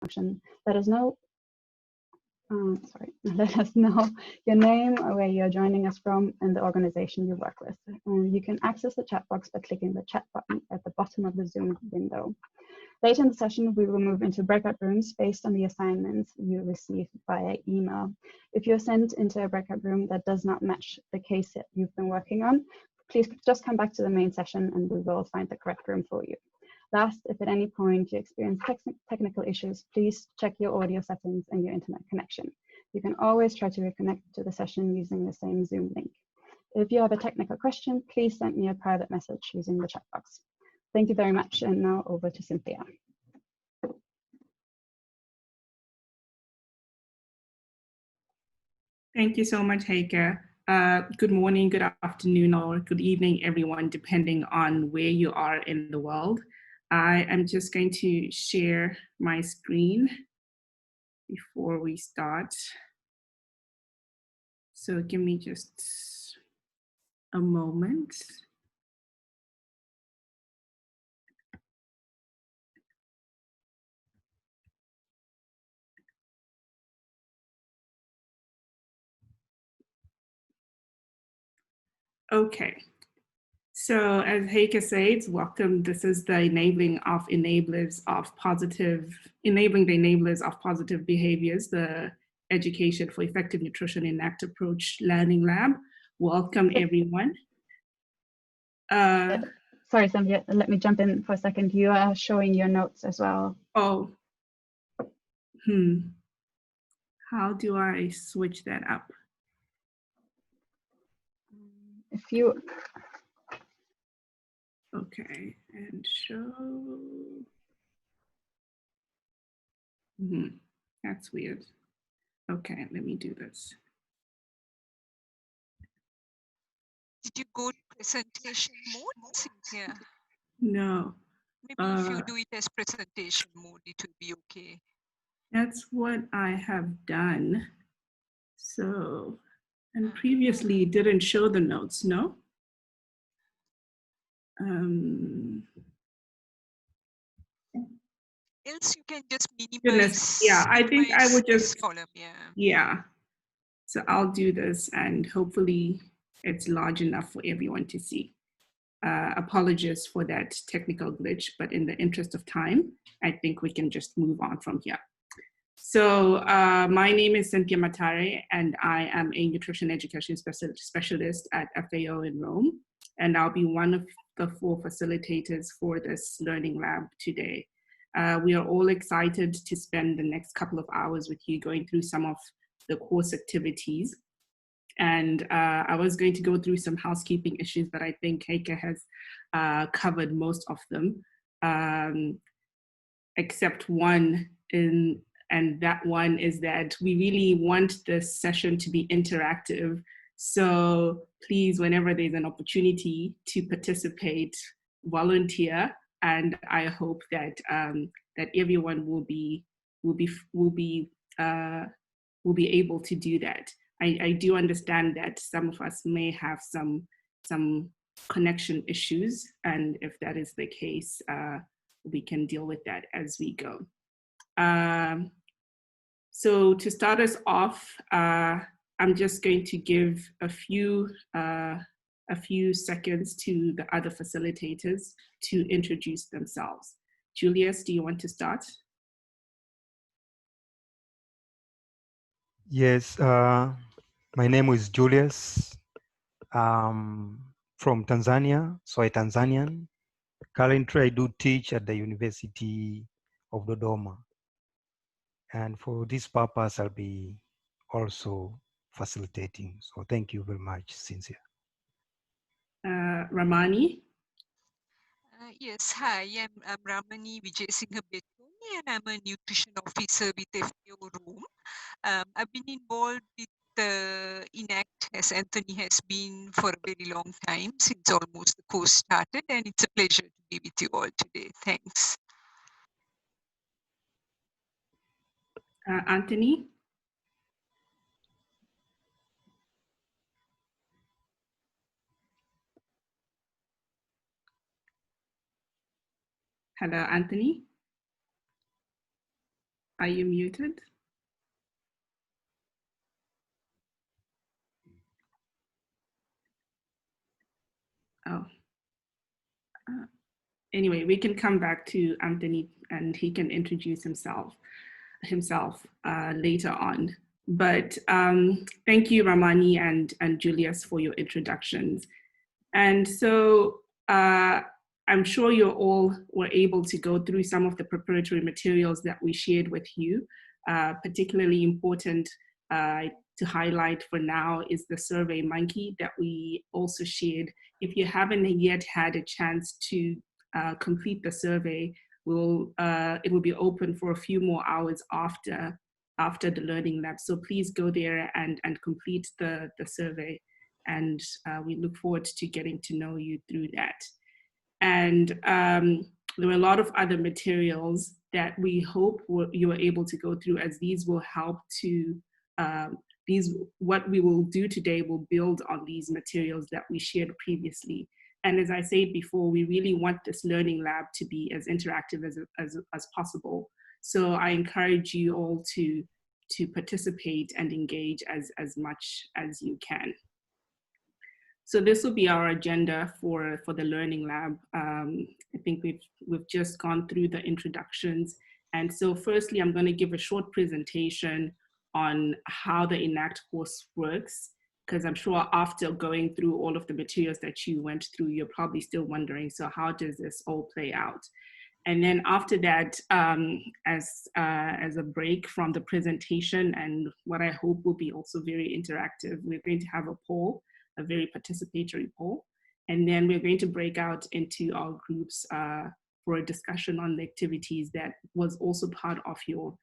function. Let us know let us know your name, where you're joining us from, and the organization you work with. You can access the chat box by clicking the chat button at the bottom of the Zoom window. Later in the session, we will move into breakout rooms based on the assignments you received via email. If you're sent into a breakout room that does not match the case that you've been working on, please just come back to the main session and we will find the correct room for you. Last, if at any point you experience technical issues, please check your audio settings and your internet connection. You can always try to reconnect to the session using the same Zoom link. If you have a technical question, please send me a private message using the chat box. Thank you very much, and now over to Cynthia. Thank you so much, Heike. Good morning, good afternoon, or good evening, everyone, depending on where you are in the world. I am just going to share my screen before we start. So give me just a moment. Okay. So as Heike says, welcome. This is the enabling the enablers of positive behaviors, the Education for Effective Nutrition ENACT Approach Learning Lab. Welcome, everyone. Sorry, Cynthia, let me jump in for a second. You are showing your notes as well. Oh, how do I switch that up? If you... Okay, and show. That's weird. Okay, let me do this. Did you go to presentation mode, Cynthia? No. Maybe if you do it as presentation mode, it will be okay. That's what I have done. So, and previously it didn't show the notes, no? Else you can just minimize. Goodness, yeah, I think I would just, column, yeah. So I'll do this and hopefully it's large enough for everyone to see. Apologies for that technical glitch, but in the interest of time, I think we can just move on from here. So my name is Cynthia Matare, and I am a nutrition education specialist at FAO in Rome, and I'll be one of the 4 facilitators for this learning lab today. We are all excited to spend the next couple of hours with you going through some of the course activities. And I was going to go through some housekeeping issues, but I think Heike has covered most of them, except one, and that one is that we really want this session to be interactive. So please, whenever there's an opportunity to participate, volunteer, and I hope that that everyone will be able to do that. I do understand that some of us may have some connection issues, and if that is the case, we can deal with that as we go. So to start us off, I'm just going to give a few seconds to the other facilitators to introduce themselves. Julius, do you want to start? Yes, my name is Julius. I'm from Tanzania, so I'm Tanzanian. Currently, I do teach at the University of Dodoma. And for this purpose, I'll be also facilitating. So thank you very much, Cynthia. Ramani? Yes, hi, I'm Ramani Vijaysinha-Betuni, and I'm a nutrition officer with FAO Rome. I've been involved with ENACT, as Anthony has been, for a very long time, since almost the course started, and it's a pleasure to be with you all today. Thanks. Anthony? Hello, Anthony? Are you muted? Oh. Anyway, we can come back to Anthony and he can introduce himself later on. But thank you, Ramani and Julius, for your introductions. And so I'm sure you all were able to go through some of the preparatory materials that we shared with you. Particularly important to highlight for now is the Survey Monkey that we also shared. If you haven't yet had a chance to complete the survey, it will be open for a few more hours after the Learning Lab. So please go there and complete the survey. And we look forward to getting to know you through that. And there were a lot of other materials that we hope you were able to go through, as these will help to, what we will do today will build on these materials that we shared previously. And as I said before, we really want this Learning Lab to be as interactive as possible. So I encourage you all to participate and engage as much as you can. So this will be our agenda for the Learning Lab. I think we've just gone through the introductions. And so firstly, I'm going to give a short presentation on how the ENACT course works, because I'm sure after going through all of the materials that you went through, you're probably still wondering, so how does this all play out? And then after that, as a break from the presentation and what I hope will be also very interactive, we're going to have a poll, a very participatory poll. And then we're going to break out into our groups for a discussion on the activities that was also part of your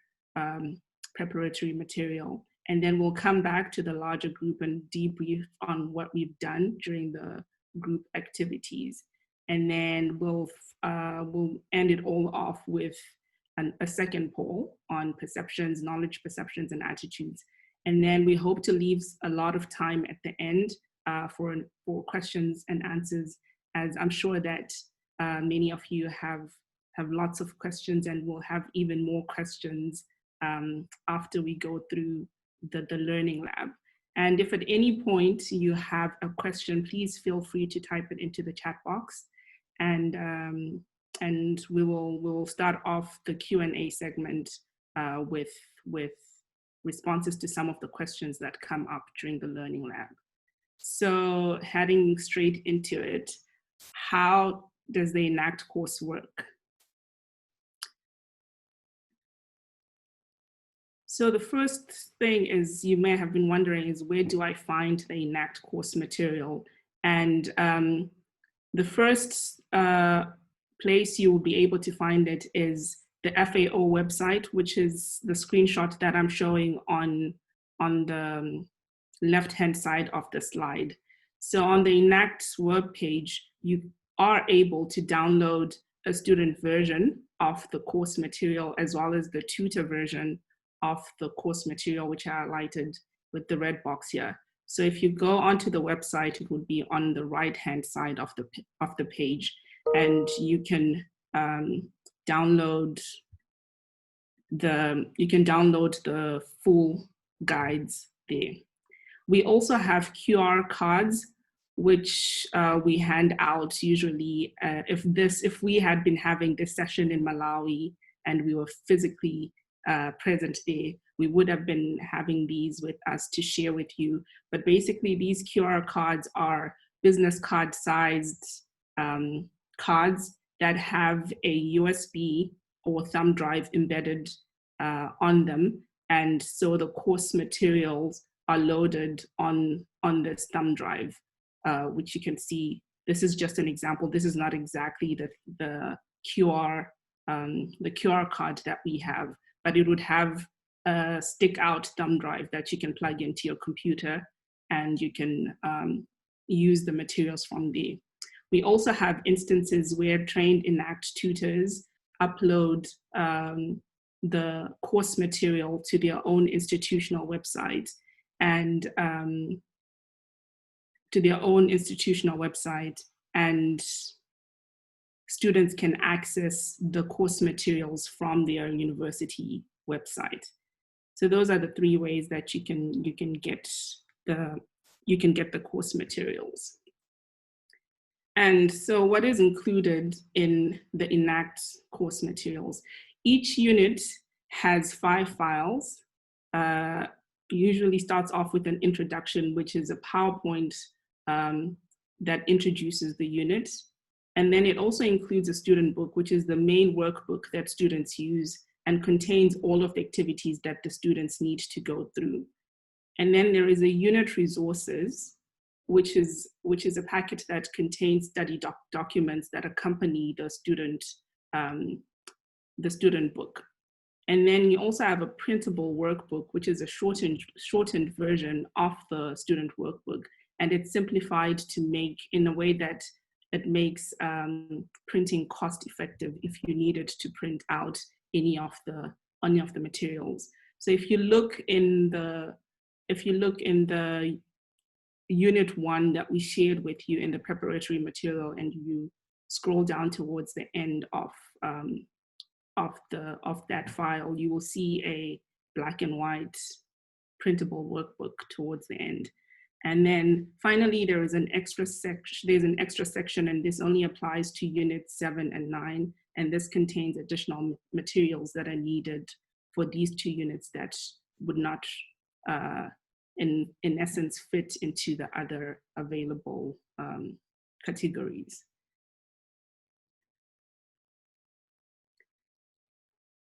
preparatory material. And then we'll come back to the larger group and debrief on what we've done during the group activities. And then we'll end it all off with a second poll on perceptions, knowledge perceptions, and attitudes. And then we hope to leave a lot of time at the end for questions and answers, as I'm sure that many of you have lots of questions and will have even more questions after we go through the Learning Lab. And if at any point you have a question, please feel free to type it into the chat box. And we will start off the Q&A segment with responses to some of the questions that come up during the Learning Lab. So heading straight into it, how does the ENACT course work? So the first thing is, you may have been wondering, is where do I find the ENACT course material? And the first place you will be able to find it is the FAO website, which is the screenshot that I'm showing on the left-hand side of the slide. So on the ENACT webpage, you are able to download a student version of the course material, as well as the tutor version of the course material, which I highlighted with the red box here. So if you go onto the website, it would be on the right-hand side of the page, and you can download the full guides there. We also have QR cards, which we hand out usually. If we had been having this session in Malawi and we were physically present there, we would have been having these with us to share with you. But basically, these QR cards are business card sized cards that have a USB or thumb drive embedded on them. And so the course materials are loaded on this thumb drive, which you can see. This is just an example. This is not exactly the QR card that we have, but it would have a stick out thumb drive that you can plug into your computer, and you can use the materials from there. We also have instances where trained ENACT tutors upload the course material to their own institutional website, and students can access the course materials from their university website. So those are the three ways that you can get the course materials. And so what is included in the ENACT course materials? Each unit has 5 files. Usually starts off with an introduction, which is a PowerPoint that introduces the unit. And then it also includes a student book, which is the main workbook that students use and contains all of the activities that the students need to go through. And then there is a unit resources, which is a packet that contains study documents that accompany the student book. And then you also have a printable workbook, which is a shortened version of the student workbook. And it's simplified to make in a way that it makes printing cost effective if you needed to print out any of the materials. So if you look in the unit 1 that we shared with you in the preparatory material, and you scroll down towards the end of that file, you will see a black and white printable workbook towards the end. And then finally, there is an extra section, and this only applies to units 7 and 9. And this contains additional materials that are needed for these 2 units that would not, in essence, fit into the other available categories.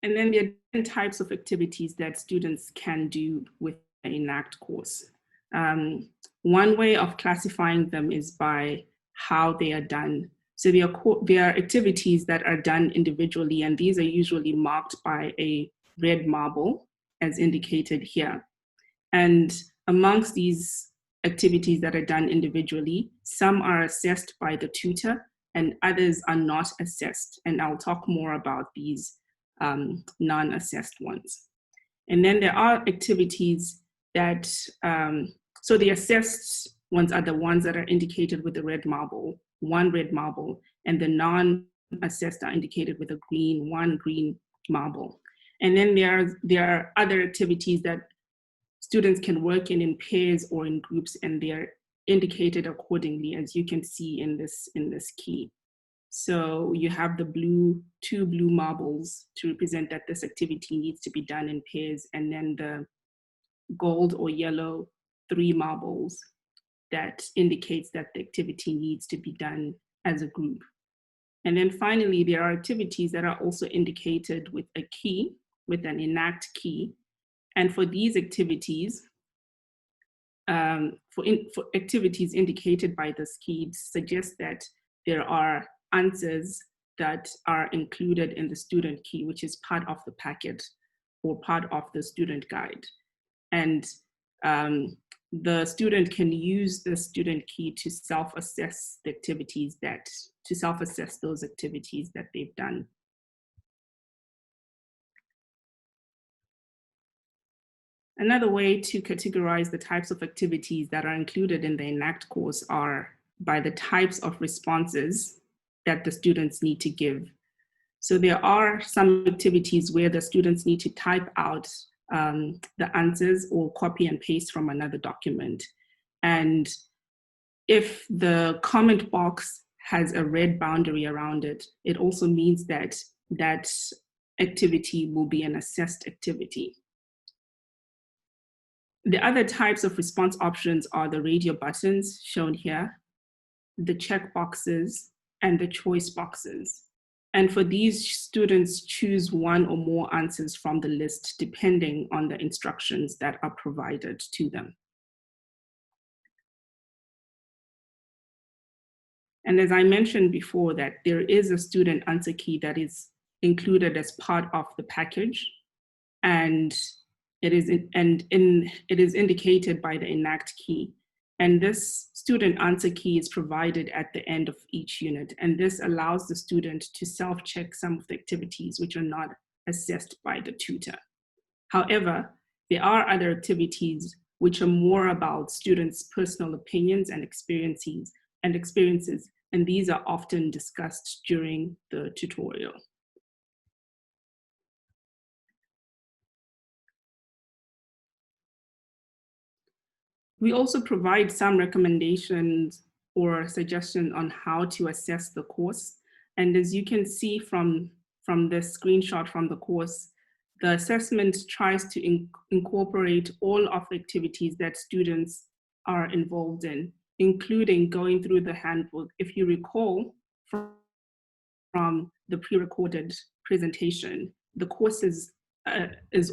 And then there are different types of activities that students can do with the ENACT course. One way of classifying them is by how they are done. So there are activities that are done individually, and these are usually marked by a red marble, as indicated here. And amongst these activities that are done individually, some are assessed by the tutor and others are not assessed. And I'll talk more about these non-assessed ones. And then there are activities that, so the assessed ones are the ones that are indicated with the red marble, 1 red marble, and the non-assessed are indicated with a green, 1 green marble. And then there are other activities that students can work in pairs or in groups, and they're indicated accordingly, as you can see in this key. So you have the 2 blue marbles to represent that this activity needs to be done in pairs, and then the gold or yellow 3 marbles that indicates that the activity needs to be done as a group. And then finally, there are activities that are also indicated with a key, with an ENACT key. And for these activities, for activities indicated by this key, suggests that there are answers that are included in the student key, which is part of the packet or part of the student guide. And the student can use the student key to self-assess the activities those activities that they've done. Another way to categorize the types of activities that are included in the ENACT course are by the types of responses that the students need to give. So there are some activities where the students need to type out the answers or copy and paste from another document. And if the comment box has a red boundary around it, it also means that that activity will be an assessed activity. The other types of response options are the radio buttons shown here, the check boxes, and the choice boxes. And for these, students choose 1 or more answers from the list depending on the instructions that are provided to them. And as I mentioned before, that there is a student answer key that is included as part of the package, and it is indicated by the ENACT key. And this student answer key is provided at the end of each unit. And this allows the student to self-check some of the activities which are not assessed by the tutor. However, there are other activities which are more about students' personal opinions and experiences, and these are often discussed during the tutorial. We also provide some recommendations or suggestions on how to assess the course. And as you can see from this screenshot from the course, the assessment tries to incorporate all of the activities that students are involved in, including going through the handbook. If you recall from the pre-recorded presentation, the course is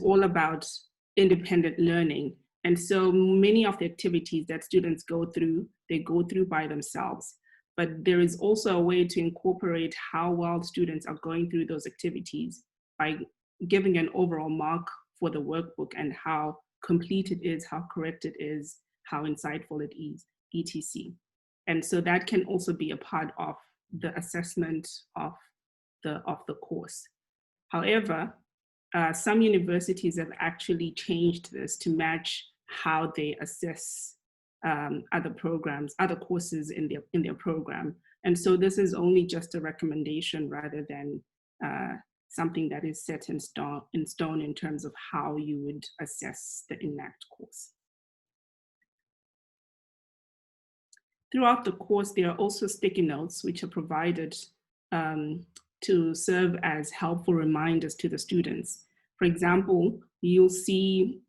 all about independent learning. And so many of the activities that students go through, they go through by themselves. But there is also a way to incorporate how well students are going through those activities by giving an overall mark for the workbook and how complete it is, how correct it is, how insightful it is, etc. And so that can also be a part of the assessment of the course. However, some universities have actually changed this to match how they assess other programs, other courses in their program. And so this is only just a recommendation rather than something that is set in stone in terms of how you would assess the ENACT course. Throughout the course, there are also sticky notes which are provided to serve as helpful reminders to the students. For example, you'll see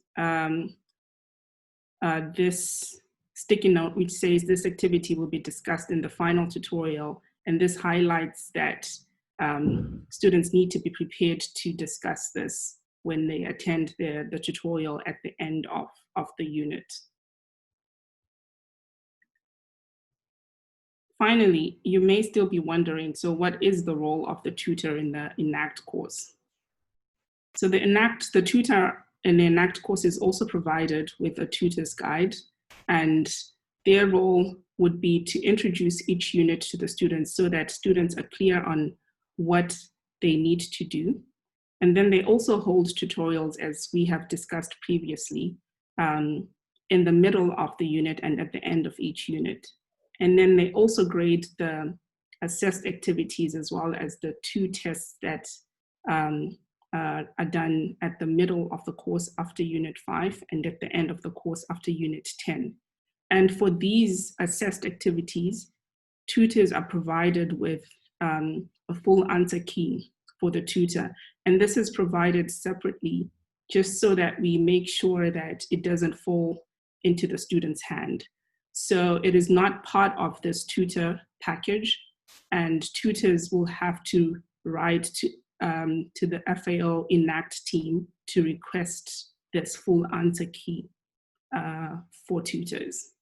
this sticky note which says this activity will be discussed in the final tutorial, and this highlights that students need to be prepared to discuss this when they attend the tutorial at the end of the unit. Finally, you may still be wondering, so what is the role of the tutor in the ENACT course? So the tutor in the ENACT course is also provided with a tutor's guide, and their role would be to introduce each unit to the students so that students are clear on what they need to do. And then they also hold tutorials, as we have discussed previously, in the middle of the unit and at the end of each unit. And then they also grade the assessed activities as well as the 2 tests that are done at the middle of the course after Unit 5 and at the end of the course after Unit 10. And for these assessed activities, tutors are provided with a full answer key for the tutor. And this is provided separately just so that we make sure that it doesn't fall into the student's hand. So it is not part of this tutor package, and tutors will have to write to the FAO ENACT team to request this full answer key for tutors.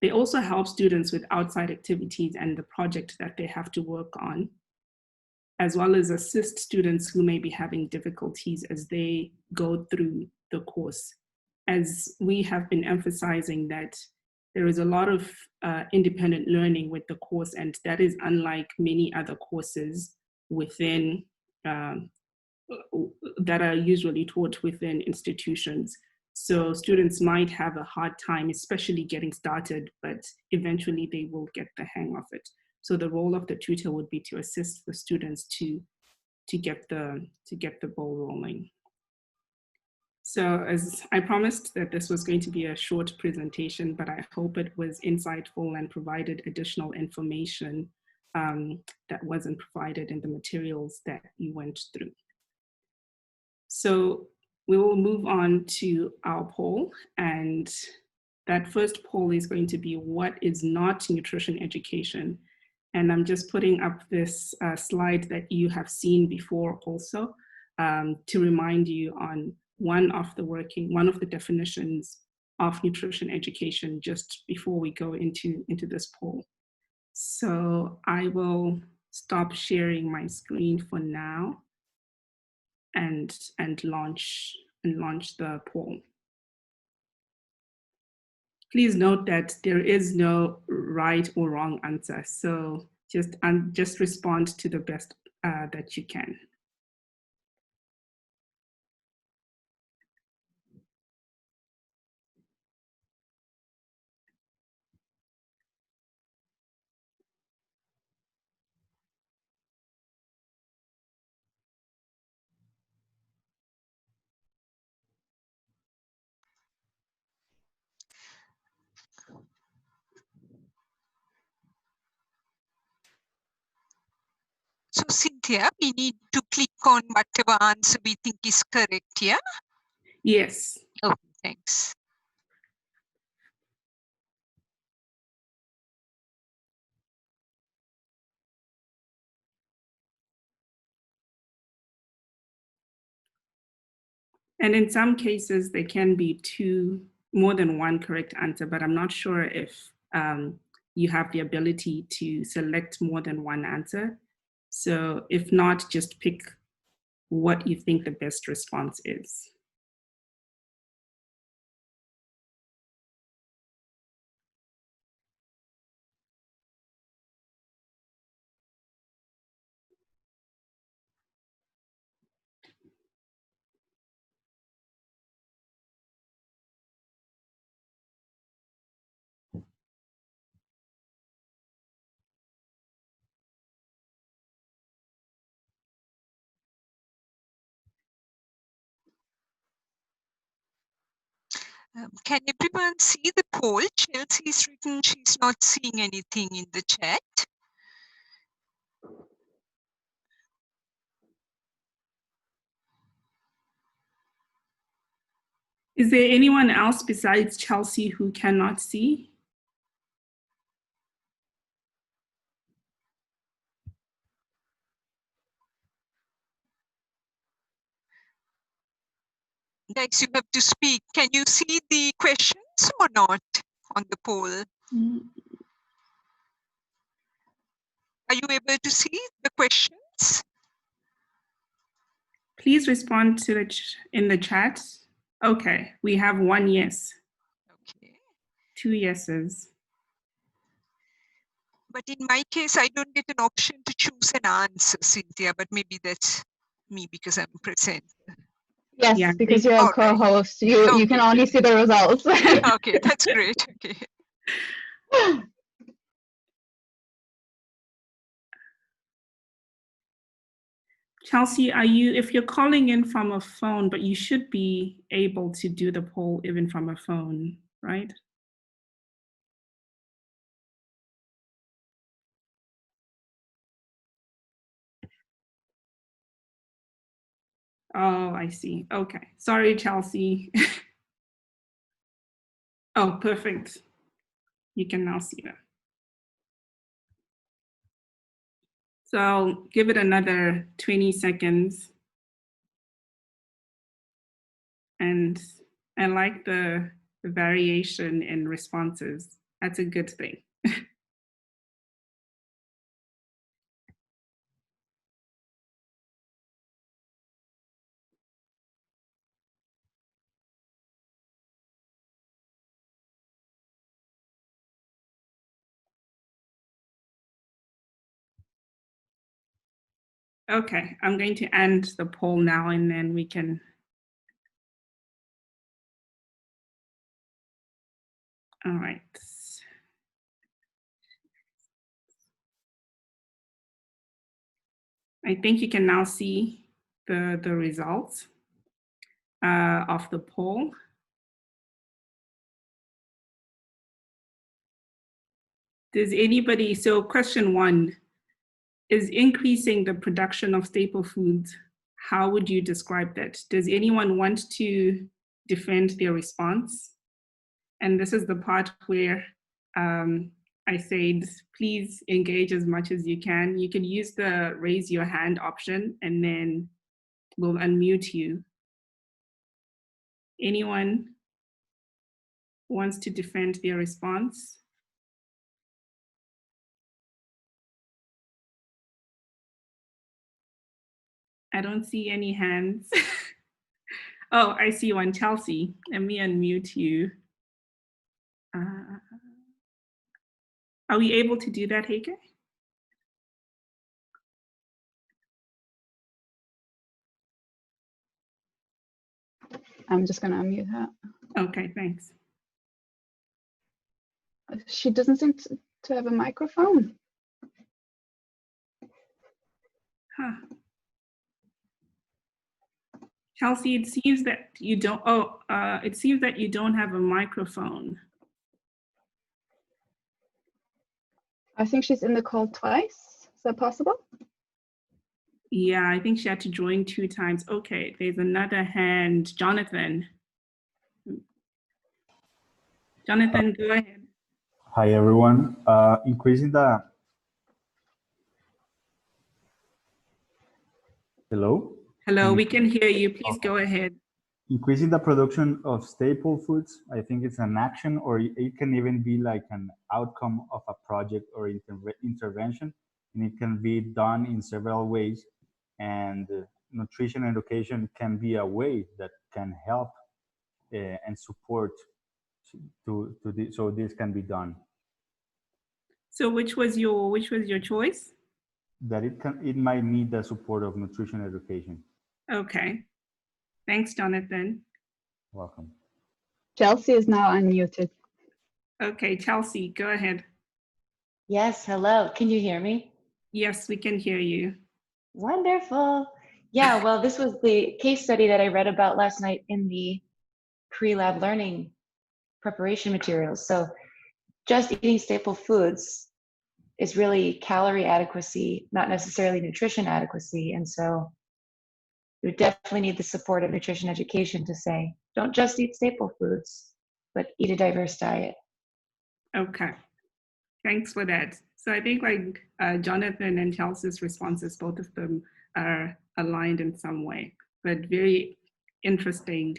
They also help students with outside activities and the project that they have to work on, as well as assist students who may be having difficulties as they go through the course. As we have been emphasizing that there is a lot of independent learning with the course, and that is unlike many other courses within that are usually taught within institutions. So students might have a hard time, especially getting started, but eventually they will get the hang of it. So the role of the tutor would be to assist the students to get the ball rolling. So as I promised that this was going to be a short presentation, but I hope it was insightful and provided additional information that wasn't provided in the materials that you went through. So we will move on to our poll, and that first poll is going to be what is not nutrition education? And I'm just putting up this slide that you have seen before also to remind you on one of the definitions of nutrition education just before we go into this poll. So I will stop sharing my screen for now and launch the poll. Please note that there is no right or wrong answer, so just respond to the best that you can. Cynthia, we need to click on whatever answer we think is correct, yeah? Yes. Okay, thanks. And in some cases, there can be more than one correct answer, but I'm not sure if you have the ability to select more than one answer. So if not, just pick what you think the best response is. Can everyone see the poll? Chelsea's written she's not seeing anything in the chat. Is there anyone else besides Chelsea who cannot see? Guys, you have to speak. Can you see the questions or not on the poll? Are you able to see the questions? Please respond to in the chat. Okay, we have one yes. Okay. 2 yeses. But in my case, I don't get an option to choose an answer, Cynthia, but maybe that's me because I'm present. Yes, Yeah, because you're a All right. co-host, you can only see the results. Okay, that's great. Okay. Chelsea, if you're calling in from a phone, but you should be able to do the poll even from a phone, right? Oh, I see. Okay. Sorry, Chelsea. Oh, perfect. You can now see that. So I'll give it another 20 seconds. And I like the variation in responses. That's a good thing. Okay, I'm going to end the poll now and then we can. All right. I think you can now see the results of the poll. Does anybody, so question 1, is increasing the production of staple foods, how would you describe that? Does anyone want to defend their response? And this is the part where I said, please engage as much as you can. You can use the raise your hand option and then we'll unmute you. Anyone wants to defend their response? I don't see any hands. Oh, I see one, Chelsea. Let me unmute you. Are we able to do that, Heike? I'm just going to unmute her. Okay, thanks. She doesn't seem to have a microphone. Huh. Chelsea, it seems that you don't, it seems that you don't have a microphone. I think she's in the call twice. Is that possible? Yeah, I think she had to join 2 times. Okay, there's another hand. Jonathan. Jonathan, go ahead. Hi, everyone. Increasing the... Hello? Hello, we can hear you. Please go ahead. Increasing the production of staple foods, I think it's an action, or it can even be like an outcome of a project or intervention, and it can be done in several ways. And nutrition education can be a way that can help and support so this can be done. So which was your choice? That it might need the support of nutrition education. Okay. Thanks, Jonathan. Welcome. Chelsea is now unmuted. Okay, Chelsea, go ahead. Yes, hello. Can you hear me? Yes, we can hear you. Wonderful. Yeah, well, this was the case study that I read about last night in the pre-lab learning preparation materials. So just eating staple foods is really calorie adequacy, not necessarily nutrition adequacy. And so you definitely need the support of nutrition education to say, don't just eat staple foods, but eat a diverse diet. Okay. Thanks for that. So I think like Jonathan and Chelsea's responses, both of them are aligned in some way, but very interesting.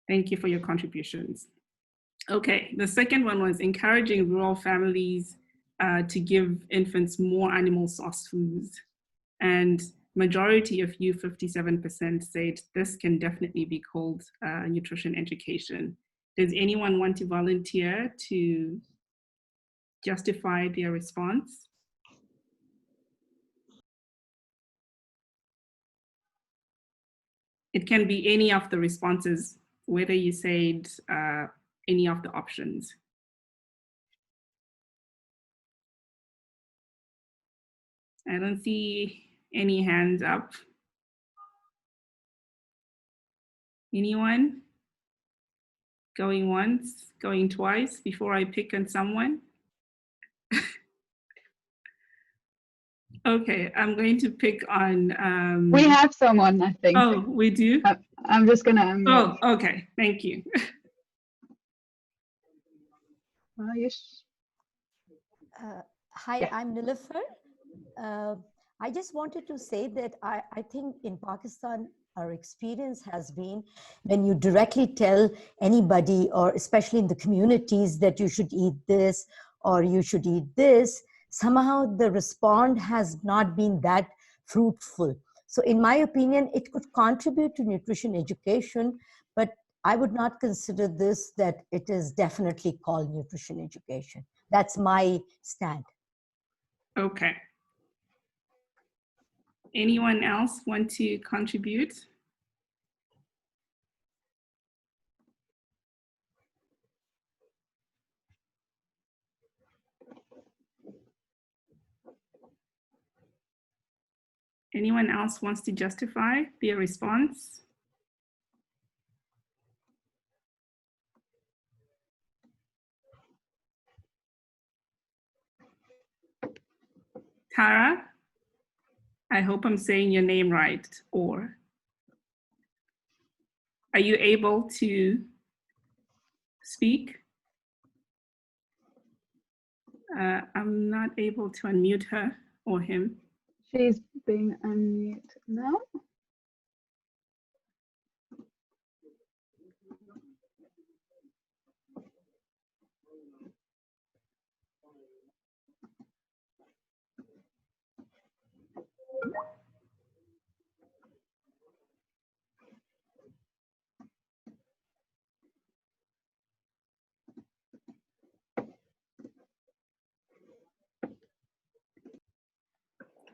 Thank you for your contributions. Okay, the second one was encouraging rural families to give infants more animal source foods. And majority of you, 57%, said this can definitely be called nutrition education. Does anyone want to volunteer to justify their response? It can be any of the responses, whether you said any of the options. I don't see any hands up. Anyone? Going once, going twice before I pick on someone? Okay, I'm going to pick on... We have someone, I think. Oh, we do? I'm just going to unmute. Oh, okay, thank you. Hi, Yeah. I'm Nilüfer. I just wanted to say that I think in Pakistan, our experience has been when you directly tell anybody, or especially in the communities, that you should eat this or you should eat this, somehow the response has not been that fruitful. So in my opinion, it could contribute to nutrition education, but I would not consider this that it is definitely called nutrition education. That's my stand. Okay. Anyone else want to contribute? Anyone else wants to justify their response? Tara, I hope I'm saying your name right, or are you able to speak? I'm not able to unmute her or him. She's being unmuted now.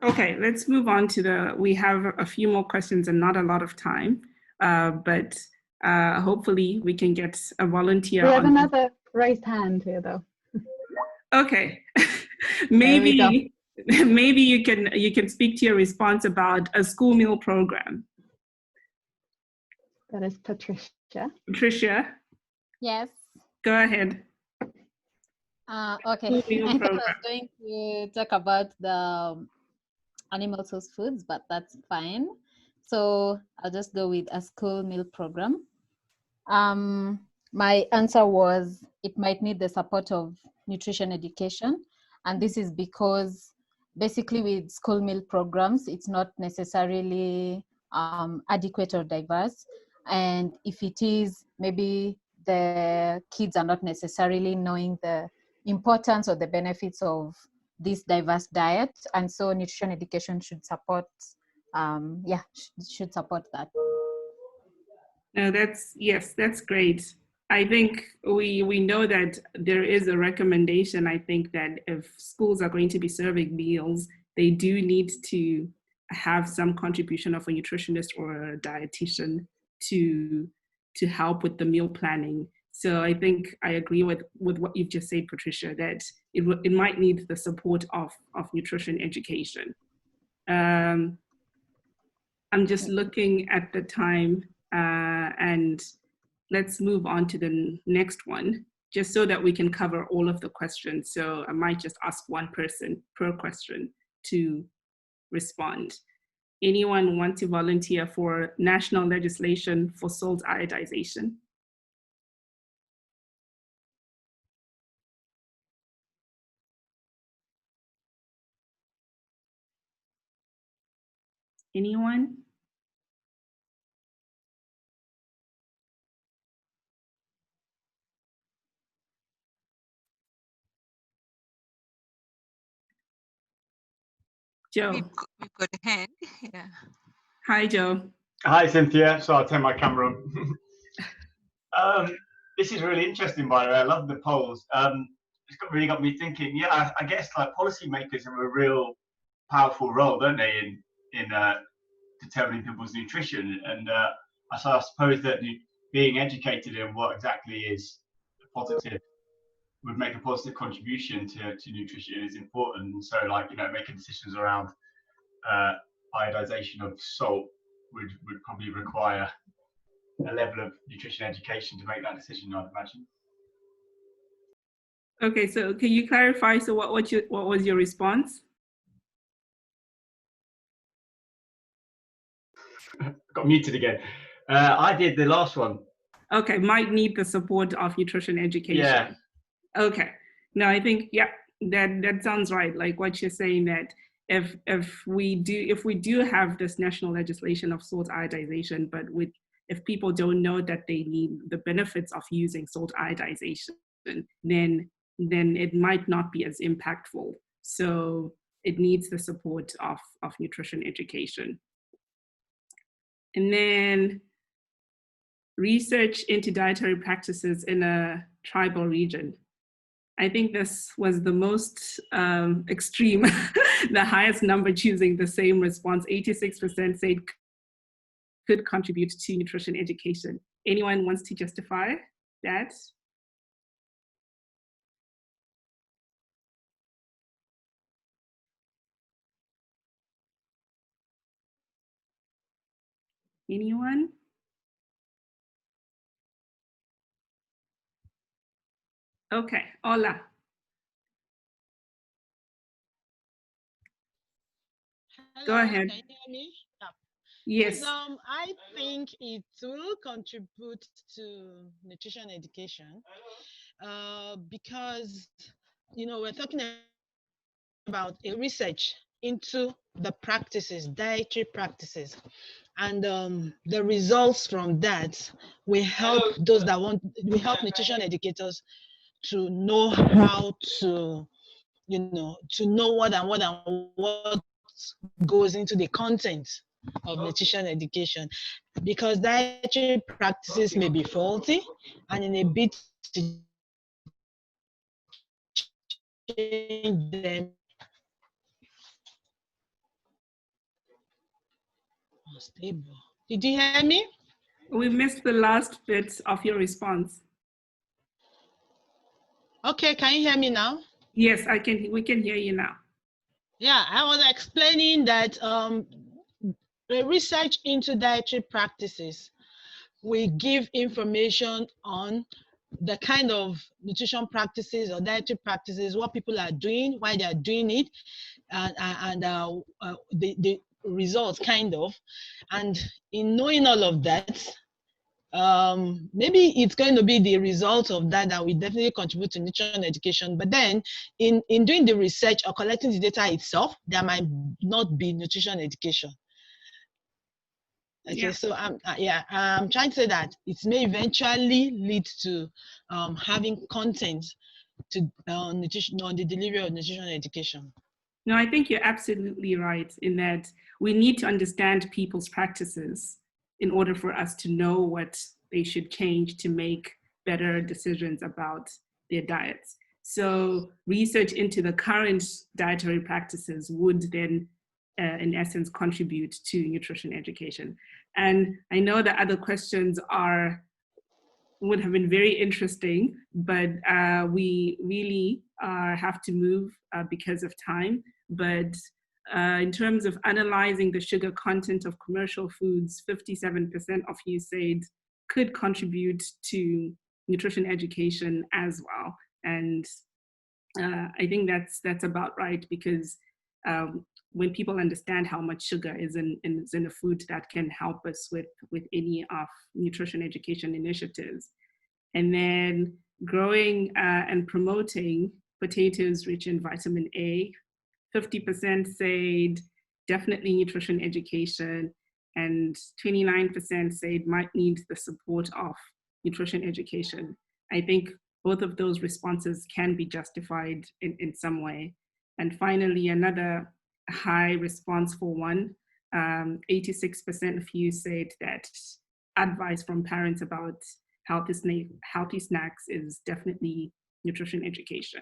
Okay, let's move on to we have a few more questions and not a lot of time, but hopefully we can get a volunteer. We have another raised hand here though. Okay, maybe you can speak to your response about a school meal program. That is Patricia. Patricia? Yes. Go ahead. Okay. I was going to talk about the animal source foods, but that's fine. So I'll just go with a school meal program. My answer was it might need the support of nutrition education. And this is because basically with school meal programs, it's not necessarily adequate or diverse. And if it is, maybe the kids are not necessarily knowing the importance or the benefits of this diverse diet. And so nutrition education should support, should support that. No, yes, that's great. I think we know that there is a recommendation. I think that if schools are going to be serving meals, they do need to have some contribution of a nutritionist or a dietitian to help with the meal planning. So I think I agree with what you've just said, Patricia, that it might need the support of nutrition education. I'm just looking at the time, and let's move on to the next one, just so that we can cover all of the questions. So I might just ask one person per question to respond. Anyone want to volunteer for national legislation for salt iodization? Anyone? Joe. We've got a hand. Yeah. Hi, Joe. Hi, Cynthia. So I'll turn my camera on. This is really interesting, by the way. I love the polls. It's really got me thinking. Yeah, I guess like policymakers have a real powerful role, don't they, in determining people's nutrition. And I suppose that being educated in what exactly is positive would make a positive contribution to nutrition is important. And so, like, you know, making decisions around iodization of salt would probably require a level of nutrition education to make that decision, I'd imagine. Okay, so can you clarify? So what was your response? Got muted again. I did the last one. Okay, might need the support of nutrition education. Yeah. Okay. No, I think, yeah, that sounds right. Like what you're saying, that if we do have this national legislation of salt iodization, but if people don't know that they need the benefits of using salt iodization, then it might not be as impactful. So it needs the support of nutrition education. And then research into dietary practices in a tribal region. I think this was the most extreme, the highest number choosing the same response. 86% said could contribute to nutrition education. Anyone wants to justify that? Anyone? Okay, Ola. Hello, Go ahead. can you hear me? Yes. I think it will contribute to nutrition education because, you know, we're talking about a research into the practices, dietary practices, and the results from that will help those that will help nutrition educators to know how to, you know, to know what goes into the content of nutrition education, because dietary practices may be faulty, and in a bit to change them. Stable. Did you hear me? We missed the last bit of your response. Okay, can you hear me now? Yes, we can hear you now. Yeah, I was explaining that the research into dietary practices will give information on the kind of nutrition practices or dietary practices, what people are doing, why they are doing it, and the results, kind of. And in knowing all of that, maybe it's going to be the result of that that will definitely contribute to nutrition education. But then in doing the research or collecting the data itself, there might not be nutrition education. Okay, yeah. So I'm trying to say that it may eventually lead to having content to nutrition, on the delivery of nutrition education. No, I think you're absolutely right in that we need to understand people's practices in order for us to know what they should change to make better decisions about their diets. So research into the current dietary practices would then, in essence, contribute to nutrition education. And I know that other questions would have been very interesting, but we really have to move because of time. But in terms of analyzing the sugar content of commercial foods, 57% of you said could contribute to nutrition education as well. And I think that's about right, because when people understand how much sugar is in a food, that can help us with any of nutrition education initiatives. And then growing and promoting potatoes rich in vitamin A, 50% said definitely nutrition education, and 29% said might need the support of nutrition education. I think both of those responses can be justified in some way. And finally, another high response for one, 86% of you said that advice from parents about healthy snacks is definitely nutrition education.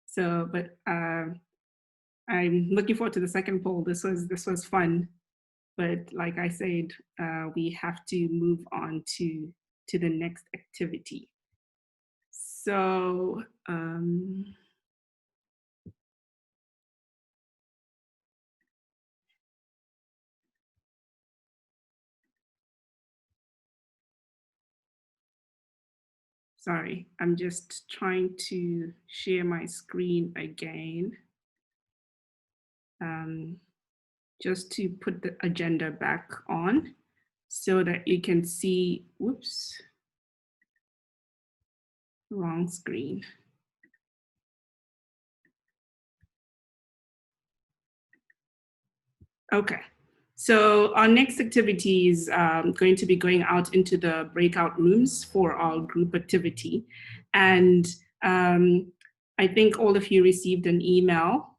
So, but I'm looking forward to the second poll. This was fun, but like I said, we have to move on to the next activity. So, sorry, I'm just trying to share my screen again. Just to put the agenda back on so that you can see, whoops, wrong screen. Okay, so our next activity is going to be going out into the breakout rooms for our group activity. And I think all of you received an email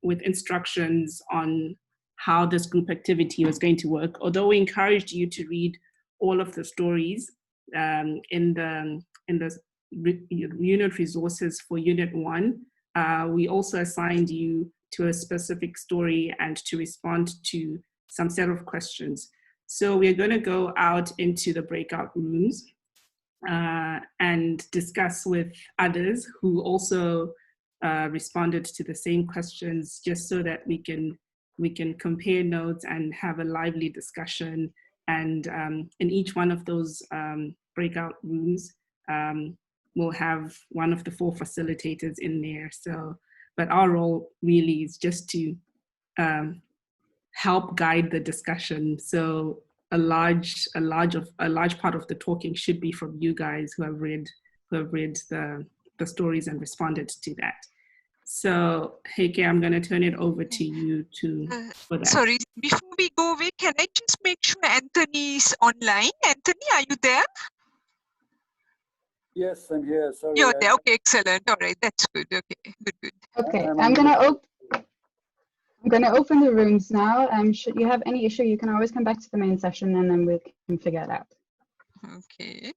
with instructions on how this group activity was going to work. Although we encouraged you to read all of the stories in the unit resources for Unit 1, we also assigned you to a specific story and to respond to some set of questions. So we're going to go out into the breakout rooms and discuss with others who also responded to the same questions, just so that we can compare notes and have a lively discussion. And in each one of those breakout rooms, we'll have one of the 4 facilitators in there. So, but our role really is just to help guide the discussion. So a large part of the talking should be from you guys who have read the stories and responded to that. So Heike, I'm going to turn it over to you for that. Sorry, before we go away, can I just make sure Anthony is online? Anthony, are you there? Yes, I'm here. Sorry. You're there. Okay, excellent. All right, that's good. Okay, good. Okay, I'm gonna open the rooms now. Should you have any issue, you can always come back to the main session and then we can figure it out. Okay.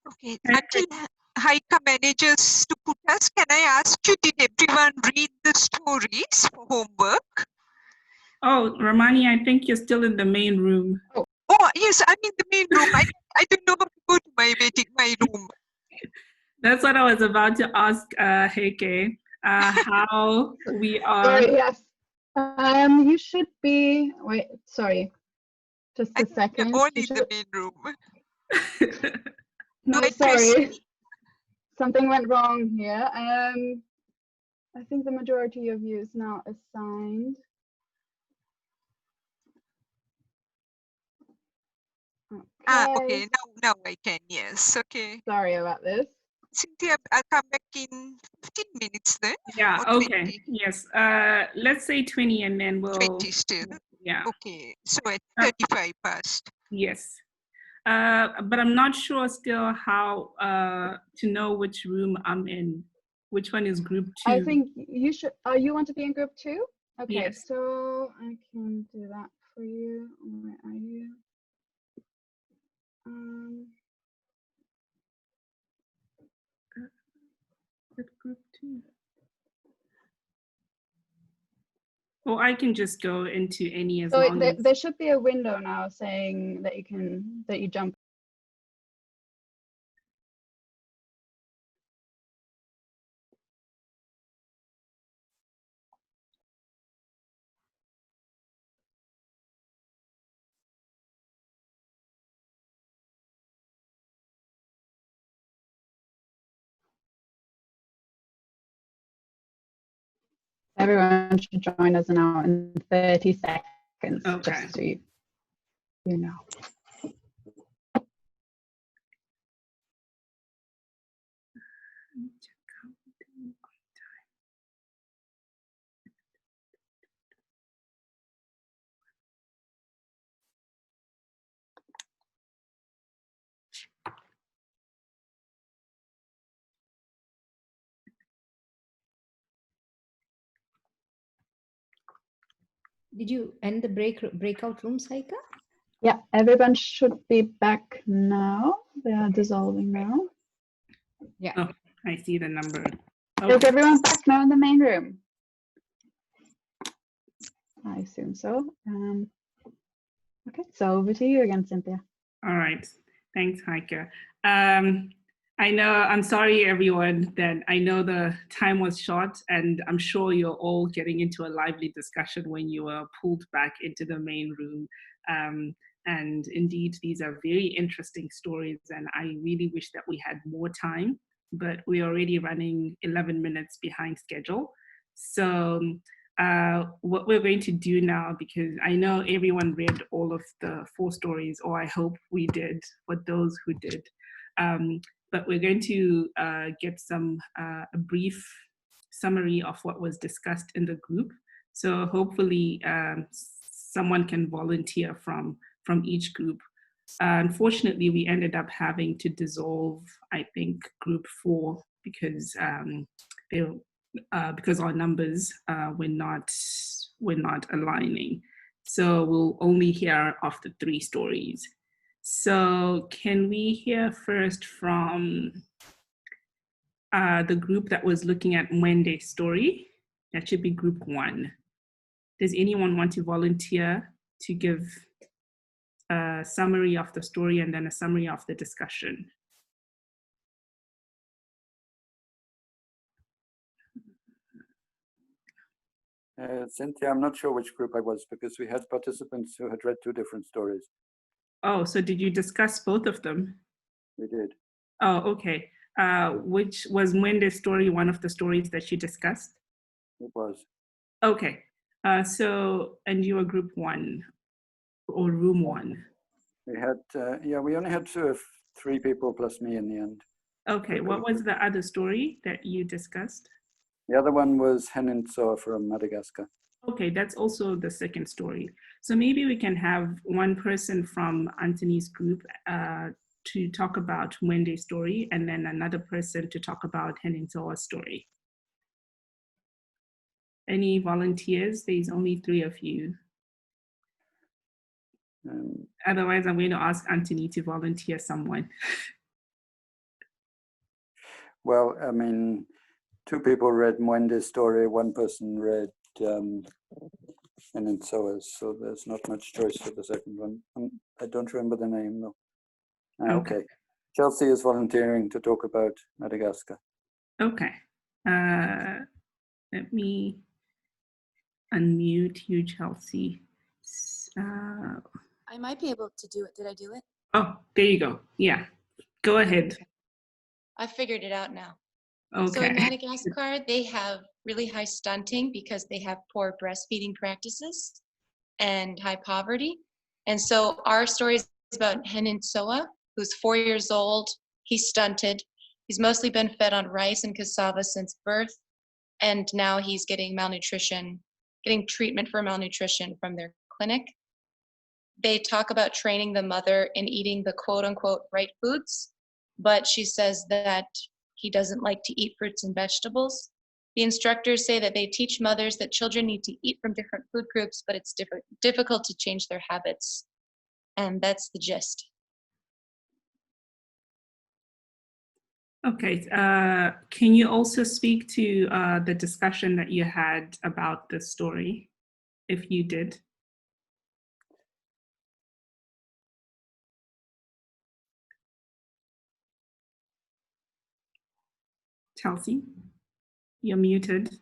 Okay, until Haika manages to put us, can I ask you, did everyone read the stories for homework? Oh, Ramani, I think you're still in the main room. Oh, yes, I'm in the main room. I don't know how to go to my room. That's what I was about to ask Heike, how we are. Sorry, yes. You should be, wait, sorry. Just a second. We're all in the main room. No, sorry. Something went wrong here. I think the majority of you is now assigned. Okay, now I can, yes, okay. Sorry about this. Cynthia, I'll come back in 15 minutes then. Yeah, or okay, 20? yes. Let's say 20 and then we'll. 20 still. Yeah. Okay, so at 35 past. Yes. But I'm not sure still how to know which room I'm in. Which one is group 2? I think you should, you want to be in group 2? Okay, yes. So I can do that for you. Where are you? Group 2. Or I can just go into any as long as. There should be a window now saying that you jump. Everyone should join us now in 30 seconds, just so you know. Did you end the breakout rooms, Haika? Yeah, everyone should be back now. They are dissolving now. Yeah. Oh, I see the number. Okay. Is everyone back now in the main room? I assume so. Okay, so over to you again, Cynthia. All right. Thanks, Heike. I know, I'm sorry, everyone, that I know the time was short, and I'm sure you're all getting into a lively discussion when you were pulled back into the main room. And indeed, these are very interesting stories, and I really wish that we had more time, but we're already running 11 minutes behind schedule. So what we're going to do now, because I know everyone read all of the 4 stories, or I hope we did, for those who did. But we're going to get a brief summary of what was discussed in the group. So hopefully someone can volunteer from each group. Unfortunately, we ended up having to dissolve, I think, group 4 because our numbers were not aligning. So we'll only hear of the 3 stories. So can we hear first from the group that was looking at Mwende's story? That should be group 1. Does anyone want to volunteer to give a summary of the story and then a summary of the discussion? Cynthia, I'm not sure which group I was because we had participants who had read 2 different stories. Oh, so did you discuss both of them? We did. Oh, okay. Which was Mwende's story one of the stories that you discussed? It was. Okay. And you were group 1 or room 1? We had, we only had 3 people plus me in the end. Okay, what was the other story that you discussed? The other one was Henintso from Madagascar. Okay, that's also the second story. So maybe we can have one person from Anthony's group to talk about Mwende's story, and then another person to talk about Henintso's story. Any volunteers? There's only 3 of you. Otherwise, I'm going to ask Anthony to volunteer someone. Well, I mean, two people read Mwende's story, one person read Eninsoa's, so there's not much choice for the second one. I don't remember the name though. Okay. Chelsea is volunteering to talk about Madagascar. Okay. Let me unmute you, Chelsea. I might be able to do it. Did I do it? Oh, there you go. Yeah, go ahead. I figured it out now. Okay. So in Madagascar, they have really high stunting because they have poor breastfeeding practices and high poverty. And so our story is about Eninsoa, who's 4 years old. He's stunted. He's mostly been fed on rice and cassava since birth. And now he's getting malnutrition, getting treatment for malnutrition from their clinic. They talk about training the mother in eating the quote unquote right foods, but she says that he doesn't like to eat fruits and vegetables. The instructors say that they teach mothers that children need to eat from different food groups, but it's difficult to change their habits. And that's the gist. Okay, can you also speak to the discussion that you had about the story, if you did? Chelsea, you're muted.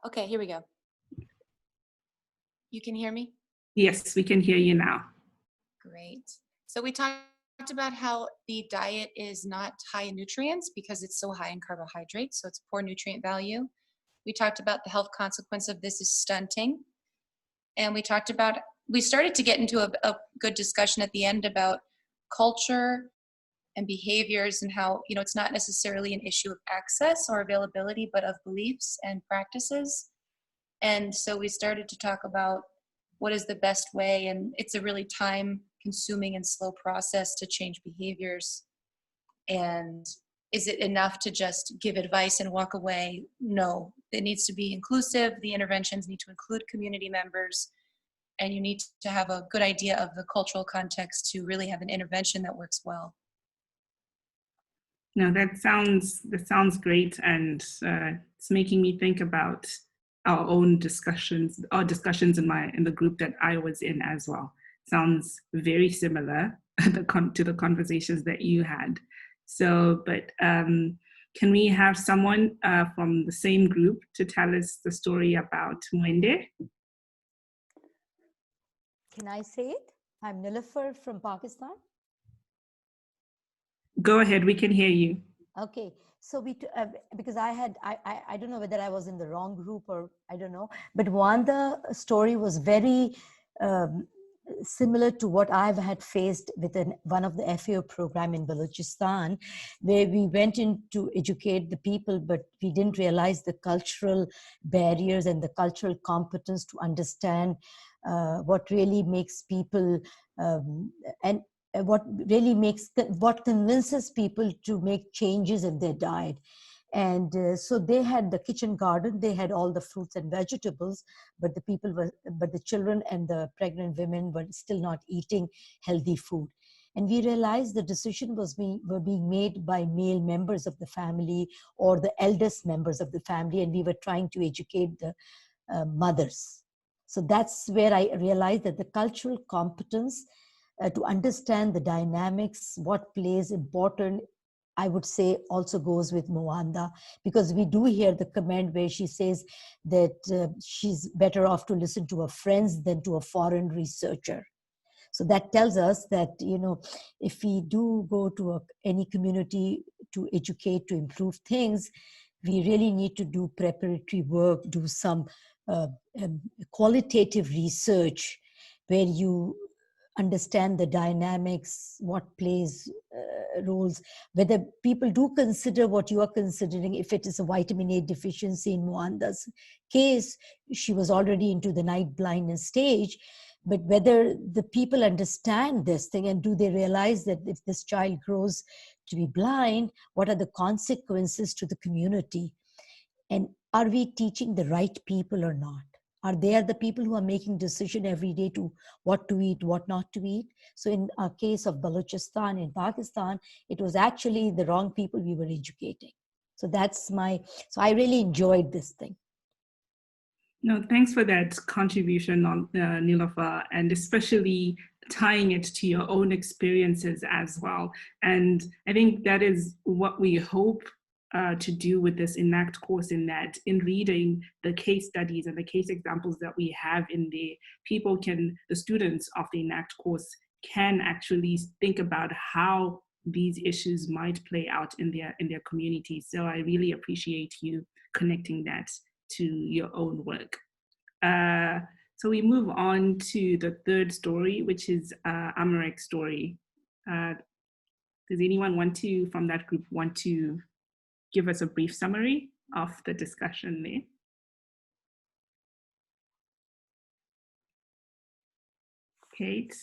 Okay, here we go. You can hear me? Yes, we can hear you now. Great. So we talked about how the diet is not high in nutrients because it's so high in carbohydrates, so it's poor nutrient value. We talked about the health consequence of this is stunting. And we started to get into a good discussion at the end about culture and behaviors and how, it's not necessarily an issue of access or availability, but of beliefs and practices. And so we started to talk about what is the best way, and it's a really time-consuming and slow process to change behaviors. And is it enough to just give advice and walk away? No, it needs to be inclusive. The interventions need to include community members, and you need to have a good idea of the cultural context to really have an intervention that works well. No, that sounds great, and it's making me think about our own discussions, in the group that I was in as well. Sounds very similar to the conversations that you had. So, but can we have someone from the same group to tell us the story about Mwende? Can I say it? I'm Nilafar from Pakistan. Go ahead, we can hear you. Okay, so because I don't know whether I was in the wrong group or I don't know, but Wanda story was very similar to what I've had faced with one of the FAO program in Balochistan, where we went in to educate the people, but we didn't realize the cultural barriers and the cultural competence to understand what really makes people and what convinces people to make changes in their diet. And so they had the kitchen garden, they had all the fruits and vegetables, but the children and the pregnant women were still not eating healthy food. And we realized the decision were being made by male members of the family or the eldest members of the family, and we were trying to educate the mothers. So that's where I realized that the cultural competence to understand the dynamics, what plays important, I would say also goes with Mwanda, because we do hear the comment where she says that she's better off to listen to her friends than to a foreign researcher. So that tells us that, if we do go to any community to educate, to improve things, we really need to do preparatory work, do some qualitative research where you understand the dynamics, what plays roles, whether people do consider what you are considering. If it is a vitamin A deficiency in Mwanda's case, she was already into the night blindness stage, but whether the people understand this thing and do they realize that if this child grows to be blind, what are the consequences to the community? And are we teaching the right people or not? they are the people who are making decision every day to what to eat, what not to eat. So in a case of Balochistan in Pakistan, it was actually the wrong people we were educating. So so I really enjoyed this thing. No, thanks for that contribution, Nilofer, and especially tying it to your own experiences as well. And I think that is what we hope to do with this ENACT course, in that in reading the case studies and the case examples that we have in there, the students of the ENACT course can actually think about how these issues might play out in their communities. So I really appreciate you connecting that to your own work. So we move on to the third story, which is Amarek's story. Does anyone from that group want to give us a brief summary of the discussion there? Kate,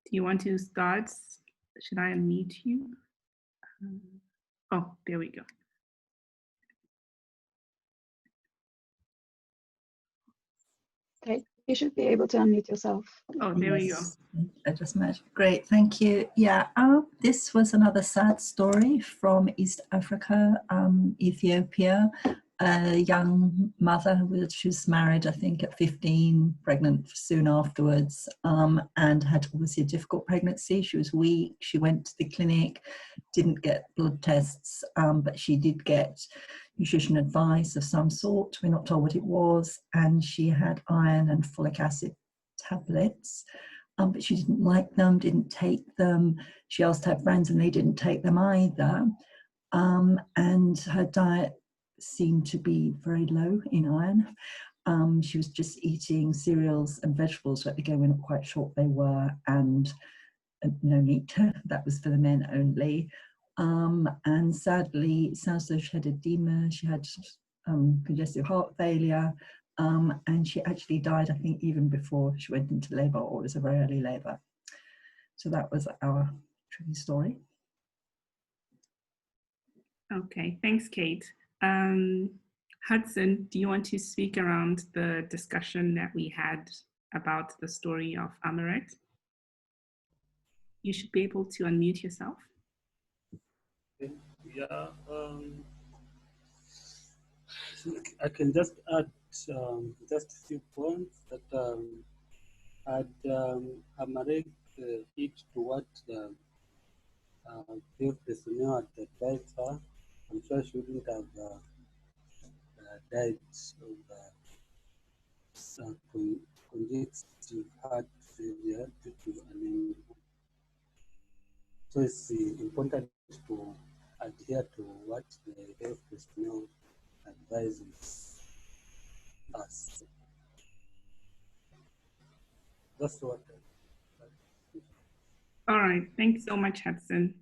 do you want to start? Should I unmute you? Oh, there we go. Okay, you should be able to unmute yourself. Oh, there we go. I just met. Great, thank you. Yeah, this was another sad story from East Africa, Ethiopia. A young mother, she was married, I think, at 15, pregnant soon afterwards, and had obviously a difficult pregnancy. She was weak. She went to the clinic, didn't get blood tests, but she did get nutrition advice of some sort. We're not told what it was, and she had iron and folic acid tablets, but she didn't like them, didn't take them. She asked her friends and they didn't take them either. And her diet seemed to be very low in iron. She was just eating cereals and vegetables, but again, we're not quite sure what they were, and no meat. That was for the men only. And sadly, it sounds as though she had edema, she had congestive heart failure, and she actually died, I think, even before she went into labor, or it was a very early labor. So that was our true story. Okay, thanks, Kate. Hudson, do you want to speak around the discussion that we had about the story of Amarek? You should be able to unmute yourself. Yeah, I can just add just a few points that had Amarek eat to what the field personnel had advised her, I'm sure she wouldn't have died of congestive heart failure due to anemia. So it's important to adhere to what the health personnel advises us. That's what. All right, thanks so much, Hudson.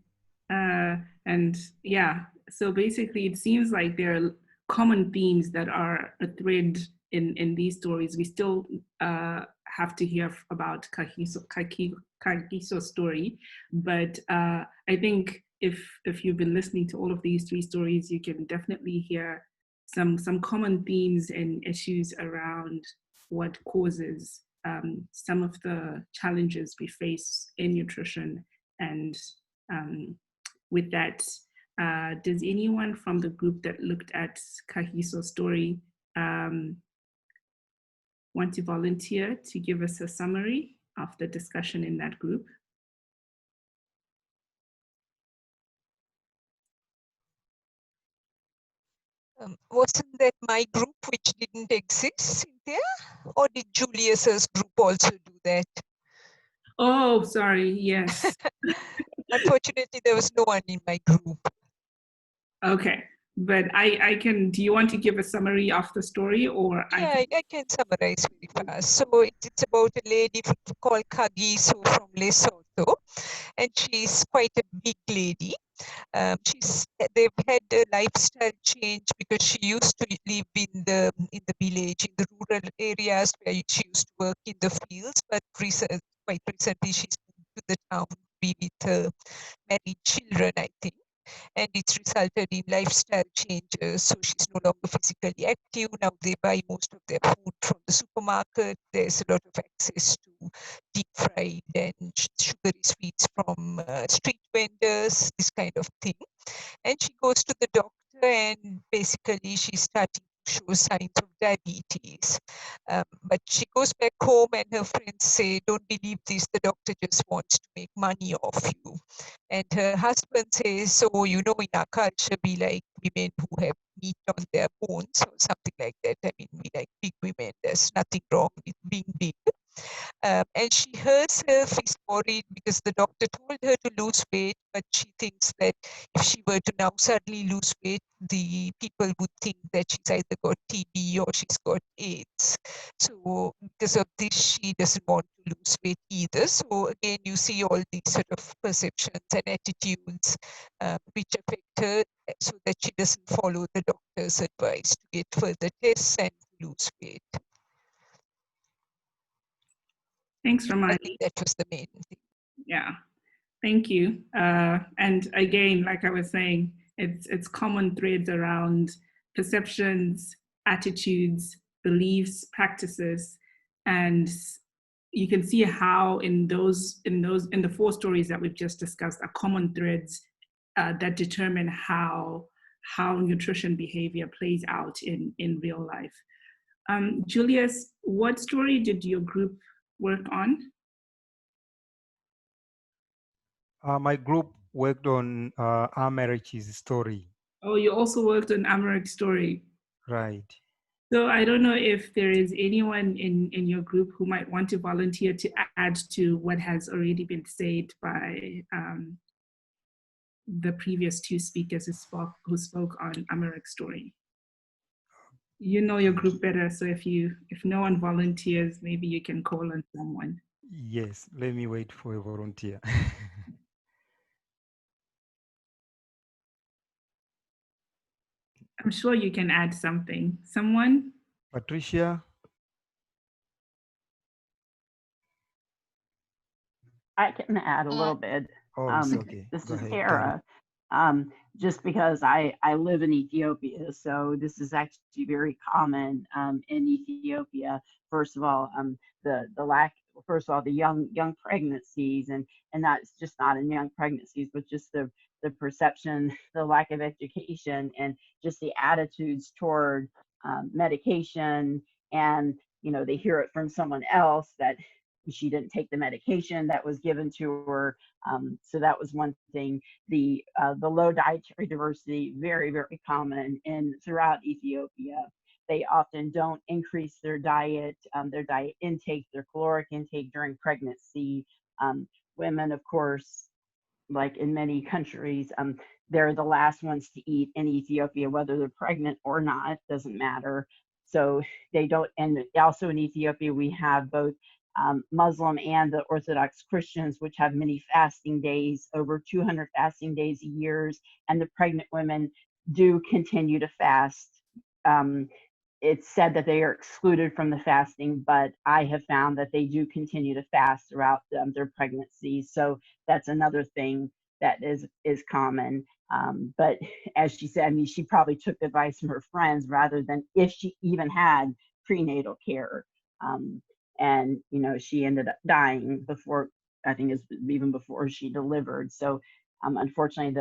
And yeah, so basically it seems like there are common themes that are a thread in these stories. We still have to hear about Kagiso's story, but I think if you've been listening to all of these three stories, you can definitely hear some common themes and issues around what causes some of the challenges we face in nutrition. And with that, does anyone from the group that looked at Kagiso's story want to volunteer to give us a summary of the discussion in that group? Wasn't that my group which didn't exist, Cynthia? Or did Julius's group also do that? Oh, sorry, yes. Unfortunately, there was no one in my group. Okay, but I can, do you want to give a summary of the story, or? Yeah, I can summarize very fast. So it's about a lady called Kagiso from Lesotho, and she's quite a big lady. They've had a lifestyle change because she used to live in the village, in the rural areas where she used to work in the fields, but quite recently she's moved to the town to be with her married children, I think. and it's resulted in lifestyle changes. So she's no longer physically active. Now they buy most of their food from the supermarket. There's a lot of access to deep fried and sugary sweets from street vendors, this kind of thing. And she goes to the doctor, and basically she's starting to show signs of diabetes. But she goes back home and her friends say, don't believe this, the doctor just wants to make money off you. And her husband says, so, you know, in our culture, we like women who have meat on their bones or something like that. I mean, we like big women. There's nothing wrong with being big. And she herself is worried because the doctor told her to lose weight, but she thinks that if she were to now suddenly lose weight, the people would think that she's either got TB or she's got AIDS. So because of this, she doesn't want to lose weight either. So again, you see all these sort of perceptions and attitudes which affect her, so that she doesn't follow the doctor's advice to get further tests and lose weight. Thanks, Ramani. I think that was the main thing. Yeah, thank you. And again, like I was saying, it's common threads around perceptions, attitudes, beliefs, practices, and you can see how in the 4 stories that we've just discussed are common threads that determine how nutrition behavior plays out in real life. Julius, what story did your group work on? My group worked on Americh's story. Oh, you also worked on Americh's story. Right. So I don't know if there is anyone in your group who might want to volunteer to add to what has already been said by the previous 2 speakers who spoke on Americh's story. You know your group better, so if no one volunteers, maybe you can call on someone. Yes, let me wait for a volunteer. I'm sure you can add something. Someone? Patricia? I can add a little bit. Oh, it's okay. This Go is ahead. Tara. Just because I live in Ethiopia, so this is actually very common in Ethiopia. First of all, the lack. First of all, the young pregnancies, and that's just not in young pregnancies, but just the perception, the lack of education, and just the attitudes toward medication. And you know, they hear it from someone else that she didn't take the medication that was given to her. So that was one thing. The low dietary diversity, very, very common throughout Ethiopia. They often don't increase their diet intake, their caloric intake during pregnancy. Women, of course, like in many countries, they're the last ones to eat in Ethiopia, whether they're pregnant or not, doesn't matter. So they don't, and also in Ethiopia, we have both Muslim and the Orthodox Christians, which have many fasting days, over 200 fasting days a year, and the pregnant women do continue to fast. It's said that they are excluded from the fasting, but I have found that they do continue to fast throughout their pregnancies. So that's another thing that is common. But as she said, I mean, she probably took advice from her friends rather than if she even had prenatal care. And you know, she ended up dying before, I think it's even before she delivered. So unfortunately,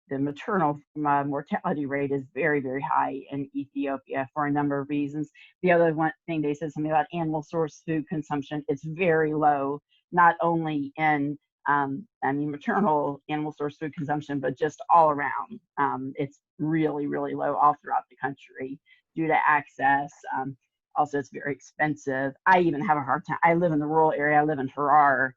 the maternal mortality rate is very, very high in Ethiopia for a number of reasons. The other one thing, they said something about animal source food consumption. It's very low, not only in maternal animal source food consumption, but just all around. It's really, really low all throughout the country due to access. Also, it's very expensive. I even have a hard time. I live in the rural area. I live in Harar,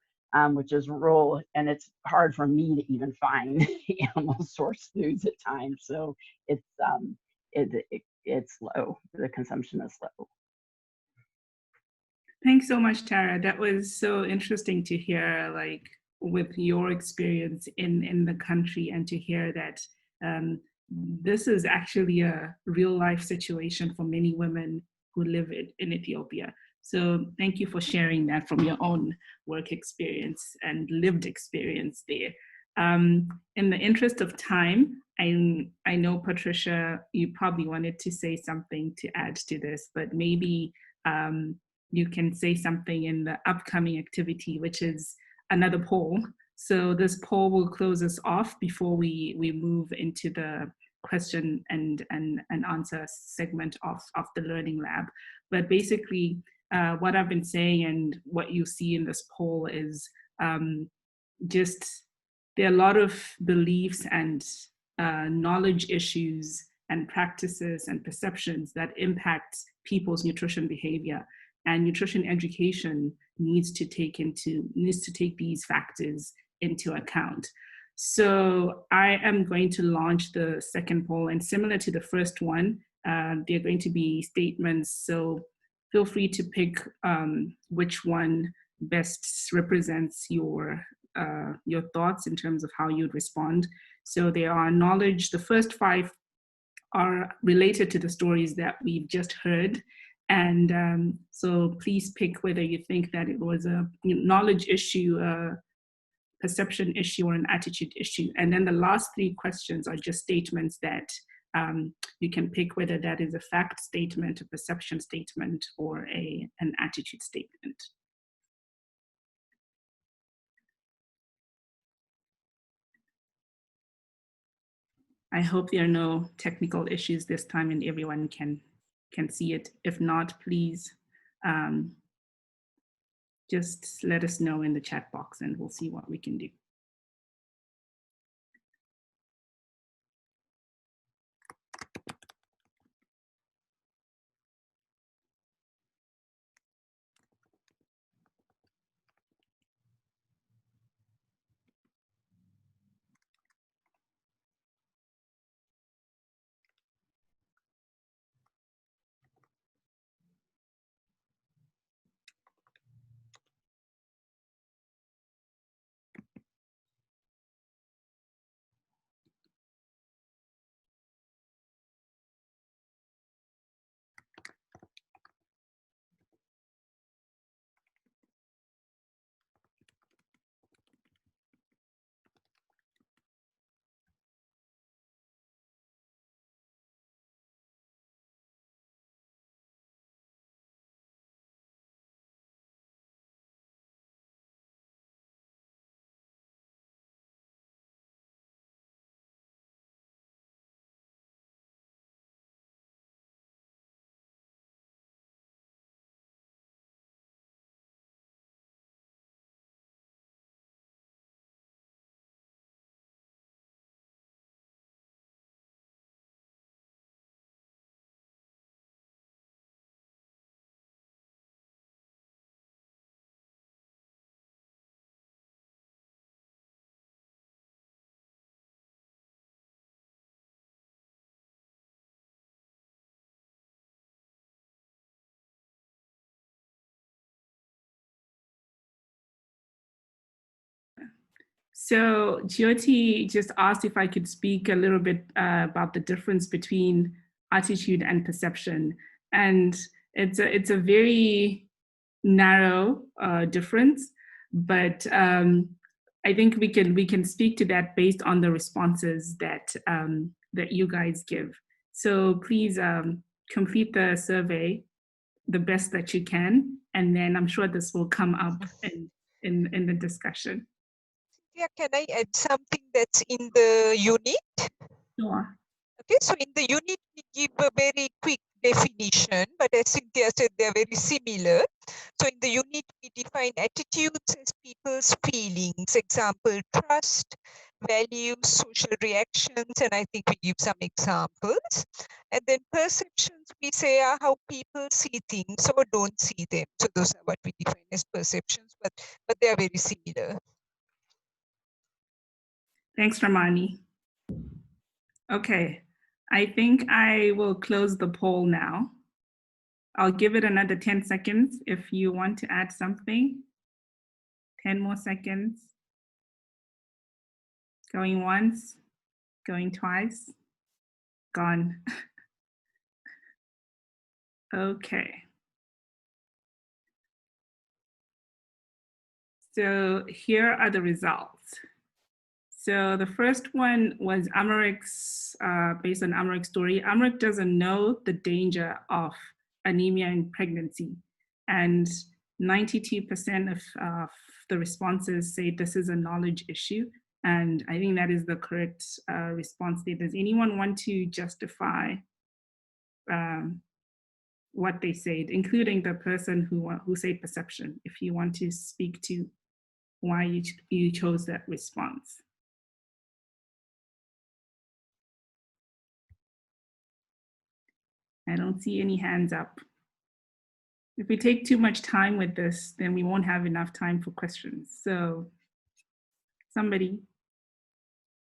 which is rural, and it's hard for me to even find animal source foods at times. So it's low. The consumption is low. Thanks so much, Tara. That was so interesting to hear, like, with your experience in the country, and to hear that this is actually a real life situation for many women who live in Ethiopia. So thank you for sharing that from your own work experience and lived experience there. In the interest of time, I know, Patricia, you probably wanted to say something to add to this, but maybe you can say something in the upcoming activity, which is another poll. So this poll will close us off before we move into the question and answer segment of the Learning Lab. But basically, what I've been saying and what you see in this poll is just there are a lot of beliefs and knowledge issues and practices and perceptions that impact people's nutrition behavior. And nutrition education needs to take these factors into account. So I am going to launch the second poll, and similar to the first one, they're going to be statements. So feel free to pick which one best represents your thoughts in terms of how you'd respond. So there are knowledge. The first 5 are related to the stories that we've just heard. And so please pick whether you think that it was a knowledge issue, a perception issue, or an attitude issue. And then the last 3 questions are just statements that you can pick whether that is a fact statement, a perception statement, or an attitude statement. I hope there are no technical issues this time and everyone can see it. If not, please just let us know in the chat box and we'll see what we can do. So Jyoti just asked if I could speak a little bit about the difference between attitude and perception. And it's a very narrow difference, but I think we can speak to that based on the responses that that you guys give. So please complete the survey the best that you can, and then I'm sure this will come up in the discussion. Yeah, can I add something that's in the unit? Sure. Okay, so in the unit, we give a very quick definition, but as Cynthia said, they're very similar. So in the unit, we define attitudes as people's feelings, example, trust, values, social reactions, and I think we give some examples. And then perceptions, we say are how people see things or don't see them. So those are what we define as perceptions, but they are very similar. Thanks, Ramani. Okay, I think I will close the poll now. I'll give it another 10 seconds if you want to add something. 10 more seconds. Going once, going twice, gone. Okay. So here are the results. So the first one was Amarik's, based on Amarik's story. Amarik doesn't know the danger of anemia in pregnancy. And 92% of the responses say this is a knowledge issue. And I think that is the correct response there. Does anyone want to justify what they said, including the person who said perception, if you want to speak to why you chose that response? I don't see any hands up. If we take too much time with this, then we won't have enough time for questions. So somebody?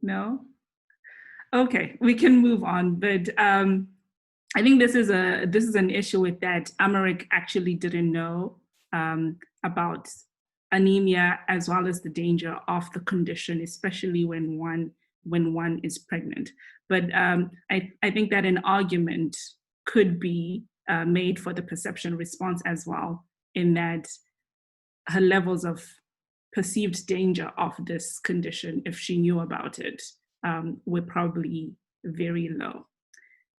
No? Okay, we can move on. But I think this is an issue with that. Amarik actually didn't know about anemia as well as the danger of the condition, especially when one is pregnant. But I think that an argument could be made for the perception response as well, in that her levels of perceived danger of this condition, if she knew about it, were probably very low.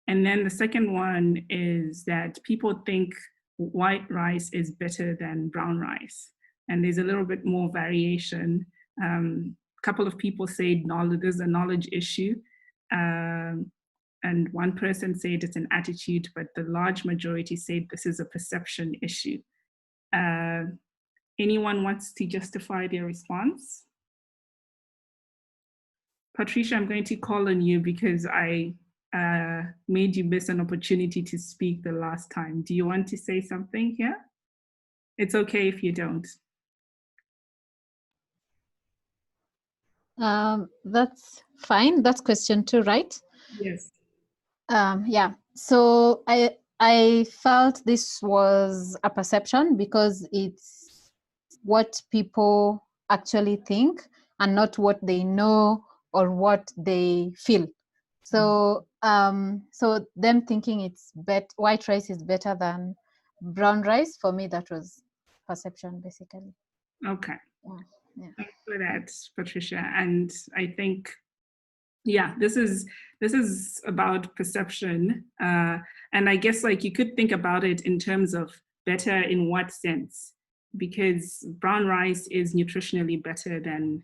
And then the second one is that people think white rice is better than brown rice. And there's a little bit more variation. A couple of people say there's a knowledge issue. And one person said it's an attitude, but the large majority said this is a perception issue. Anyone wants to justify their response? Patricia, I'm going to call on you because I made you miss an opportunity to speak the last time. Do you want to say something here? It's okay if you don't. That's fine. That's question 2, right? Yes. Yeah. So I felt this was a perception because it's what people actually think and not what they know or what they feel. So so them thinking white rice is better than brown rice, for me that was perception basically. Okay. Yeah. Thanks for that, Patricia. And I think, yeah, this is about perception. And I guess like you could think about it in terms of better in what sense? Because brown rice is nutritionally better than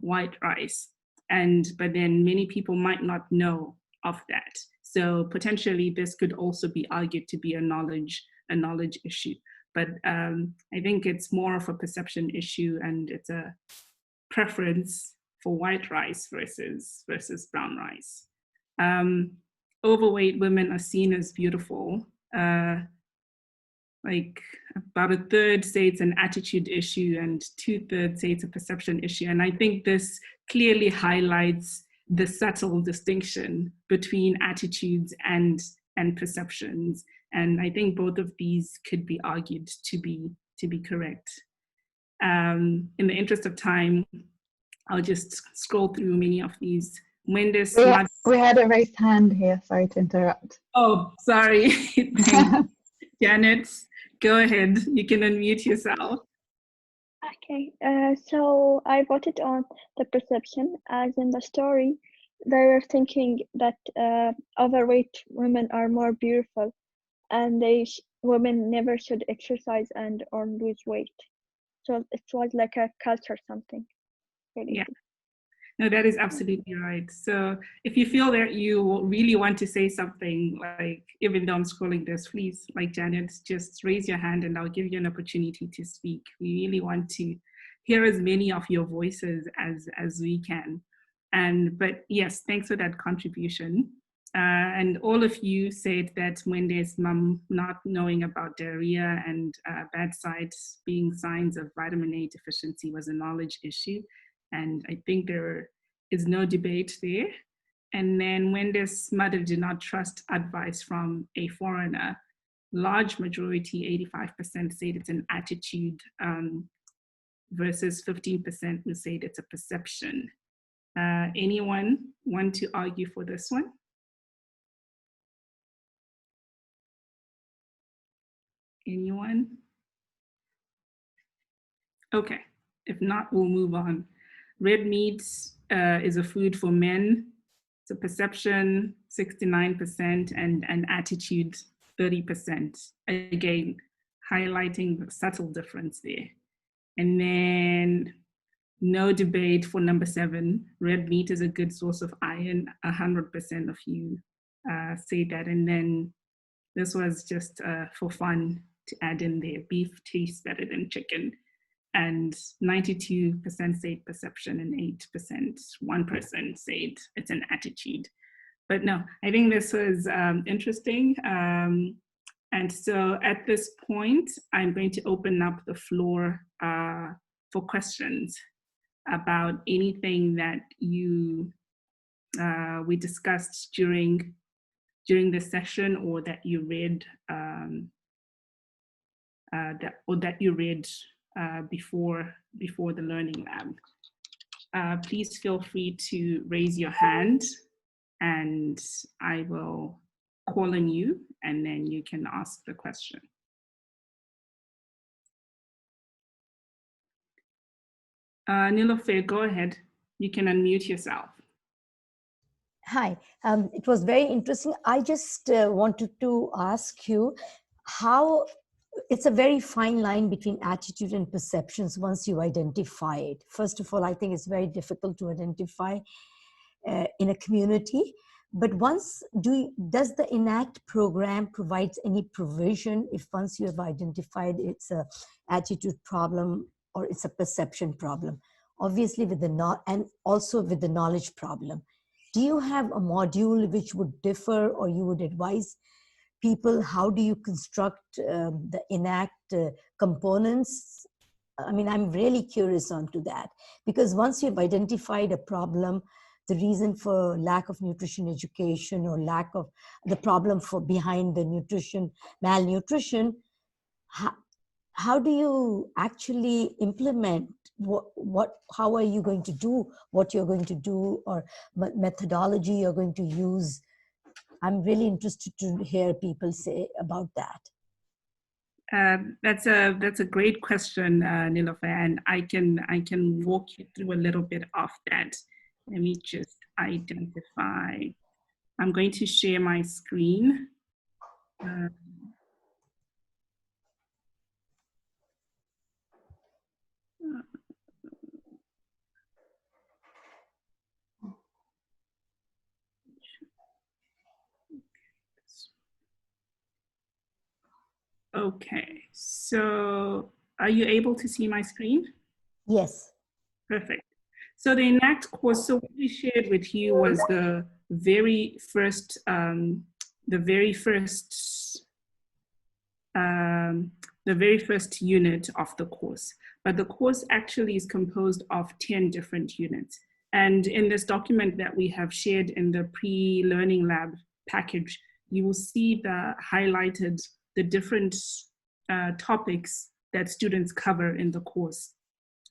white rice. But then many people might not know of that. So potentially this could also be argued to be a knowledge issue. But I think it's more of a perception issue, and it's a preference for white rice versus brown rice. Overweight women are seen as beautiful. Like about a third say it's an attitude issue and 2/3 say it's a perception issue. And I think this clearly highlights the subtle distinction between attitudes and perceptions. And I think both of these could be argued to be correct. In the interest of time, I'll just scroll through many of these. We had a raised hand here. Sorry to interrupt. Oh, sorry. Janet, go ahead. You can unmute yourself. Okay, so I voted on the perception, as in the story. They were thinking that overweight women are more beautiful, and women never should exercise or lose weight. So it was like a culture something. Really. Yeah. No, that is absolutely right. So if you feel that you really want to say something, like even though I'm scrolling this, please, like Janet, just raise your hand and I'll give you an opportunity to speak. We really want to hear as many of your voices as we can. But yes, thanks for that contribution. And all of you said that when there's mom not knowing about diarrhea and bad sides being signs of vitamin A deficiency was a knowledge issue. And I think there is no debate there. And then when this mother did not trust advice from a foreigner, large majority, 85% said it's an attitude versus 15% who said it's a perception. Anyone want to argue for this one? Anyone? Okay, if not, we'll move on. Red meat is a food for men. So perception, 69%, and attitude, 30%. Again, highlighting the subtle difference there. And then no debate for number 7. Red meat is a good source of iron. 100% of you say that. And then this was just for fun to add in there. Beef tastes better than chicken. And 92% said perception and 8%, 1% said it's an attitude. But no, I think this was interesting. And so at this point, I'm going to open up the floor for questions about anything that we discussed during the session, or that you read before the learning lab. Please feel free to raise your hand, and I will call on you, and then you can ask the question. Nilofer, go ahead. You can unmute yourself. Hi, it was very interesting. I just wanted to ask you how it's a very fine line between attitude and perceptions once you identify it. First of all, I think it's very difficult to identify in a community. But once, does the ENACT program provides any provision if once you have identified it's a attitude problem or it's a perception problem? Obviously with the and also with the knowledge problem. Do you have a module which would differ, or you would advise people how do you construct the ENACT components? I mean, I'm really curious onto that, because once you've identified a problem, the reason for lack of nutrition education or lack of the problem for behind the nutrition, malnutrition, how do you actually implement how are you going to do what you're going to do, or methodology you're going to use? I'm really interested to hear people say about that. That's a great question, Nilofer, and I can walk you through a little bit of that. Let me just identify. I'm going to share my screen. Okay, so are you able to see my screen? Yes. Perfect. So the ENACT course, so what we shared with you was the very first unit of the course. But the course actually is composed of 10 different units. And in this document that we have shared in the pre-learning lab package, you will see highlighted the different topics that students cover in the course.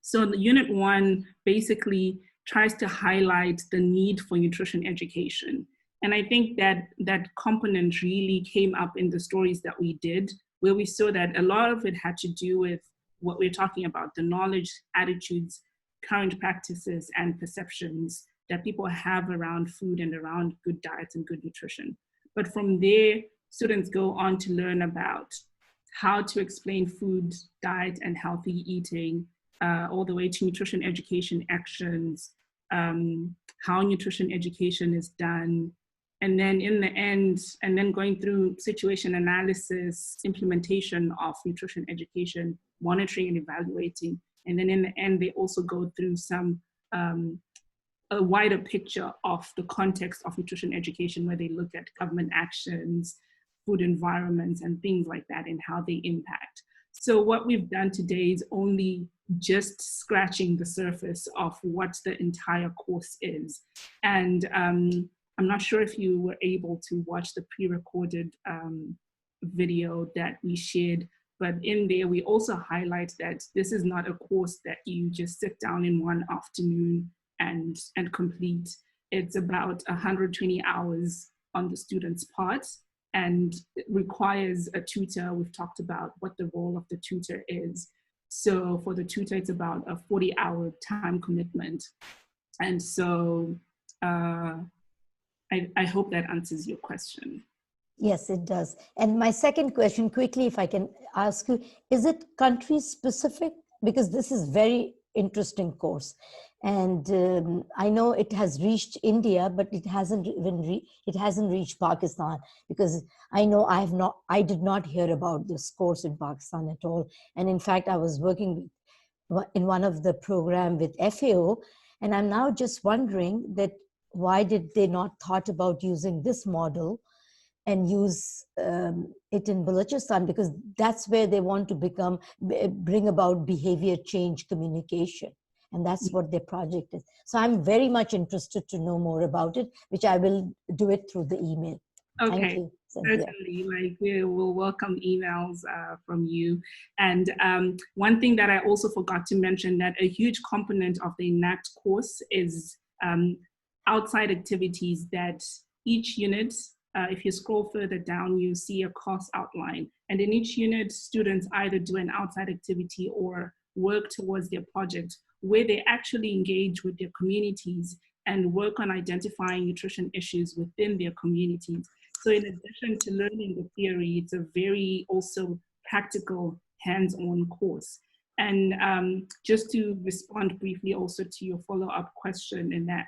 So the unit 1 basically tries to highlight the need for nutrition education. And I think that that component really came up in the stories that we did, where we saw that a lot of it had to do with what we're talking about, the knowledge, attitudes, current practices, and perceptions that people have around food and around good diets and good nutrition. But from there, students go on to learn about how to explain food, diet, and healthy eating, all the way to nutrition education actions, how nutrition education is done, and then in the end, and then going through situation analysis, implementation of nutrition education, monitoring and evaluating, and then in the end, they also go through some a wider picture of the context of nutrition education, where they look at government actions, food environments, and things like that, and how they impact. So what we've done today is only just scratching the surface of what the entire course is. And I'm not sure if you were able to watch the pre-recorded video that we shared, but in there we also highlight that this is not a course that you just sit down in one afternoon and complete. It's about 120 hours on the student's part, and it requires a tutor. We've talked about what the role of the tutor is. So for the tutor, it's about a 40-hour time commitment. And so I hope that answers your question. Yes, it does. And my second question, quickly, if I can ask you, is it country specific? Because this is very interesting course. And I know it has reached India, but it hasn't reached Pakistan, because I know I did not hear about this course in Pakistan at all. And in fact, I was working in one of the program with FAO, and I'm now just wondering that why did they not thought about using this model and use it in Balochistan, because that's where they want to bring about behavior change communication. And that's what their project is. So I'm very much interested to know more about it, which I will do it through the email. Okay. Thank you, Cynthia. Certainly, like we will welcome emails from you. And one thing that I also forgot to mention, that a huge component of the ENACT course is outside activities that each unit, if you scroll further down, you see a course outline. And in each unit, students either do an outside activity or work towards their project, where they actually engage with their communities and work on identifying nutrition issues within their communities. So in addition to learning the theory, it's a very also practical, hands-on course. And just to respond briefly also to your follow-up question, in that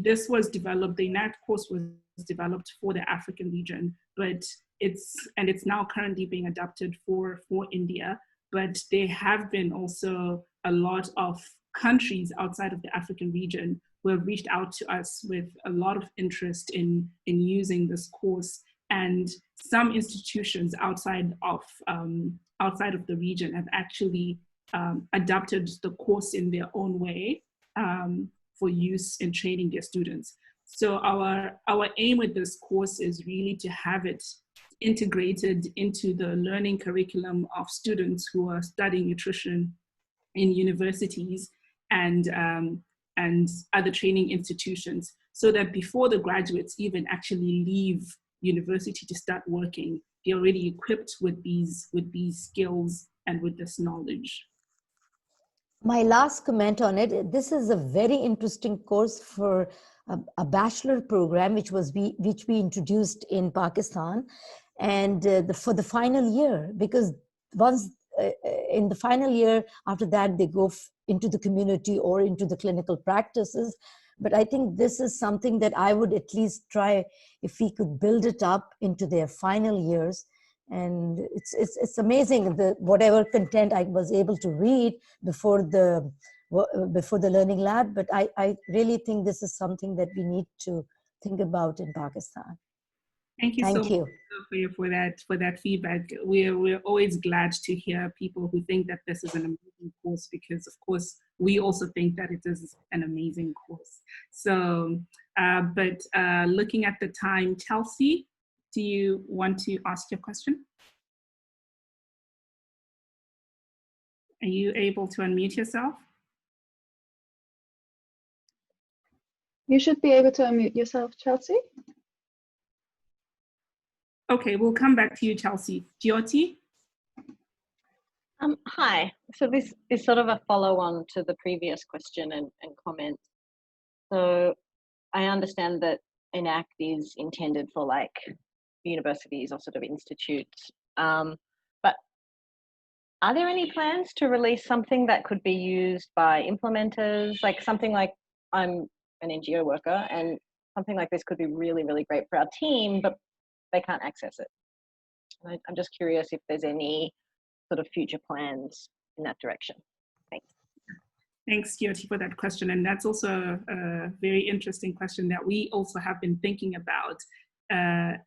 this was developed, the ENACT course was developed for the African region, but it's now currently being adapted for India. But there have been also a lot of countries outside of the African region who have reached out to us with a lot of interest in using this course. And some institutions outside of the region have actually adapted the course in their own way for use in training their students. So our aim with this course is really to have it integrated into the learning curriculum of students who are studying nutrition in universities and other training institutions, so that before the graduates even actually leave university to start working, they're already equipped with these skills and with this knowledge. My last comment on it, this is a very interesting course for a bachelor program, which we introduced in Pakistan, and for the final year, because once in the final year, after that, they go into the community or into the clinical practices. But I think this is something that I would at least try, if we could build it up into their final years. And it's amazing, whatever content I was able to read before the Learning Lab. But I really think this is something that we need to think about in Pakistan. Thank you so much for that feedback. We're always glad to hear people who think that this is an amazing course, because of course we also think that it is an amazing course. So, but looking at the time, Chelsea, do you want to ask your question? Are you able to unmute yourself? You should be able to unmute yourself, Chelsea. Okay, we'll come back to you, Chelsea. Jyoti? Hi. So this is sort of a follow-on to the previous question and comment. So I understand that ENACT is intended for like universities or sort of institutes, but are there any plans to release something that could be used by implementers, like something like, I'm an NGO worker, and something like this could be really, really great for our team, but they can't access it. I'm just curious if there's any sort of future plans in that direction. Thanks. Thanks, Jyoti, for that question. And that's also a very interesting question that we also have been thinking about,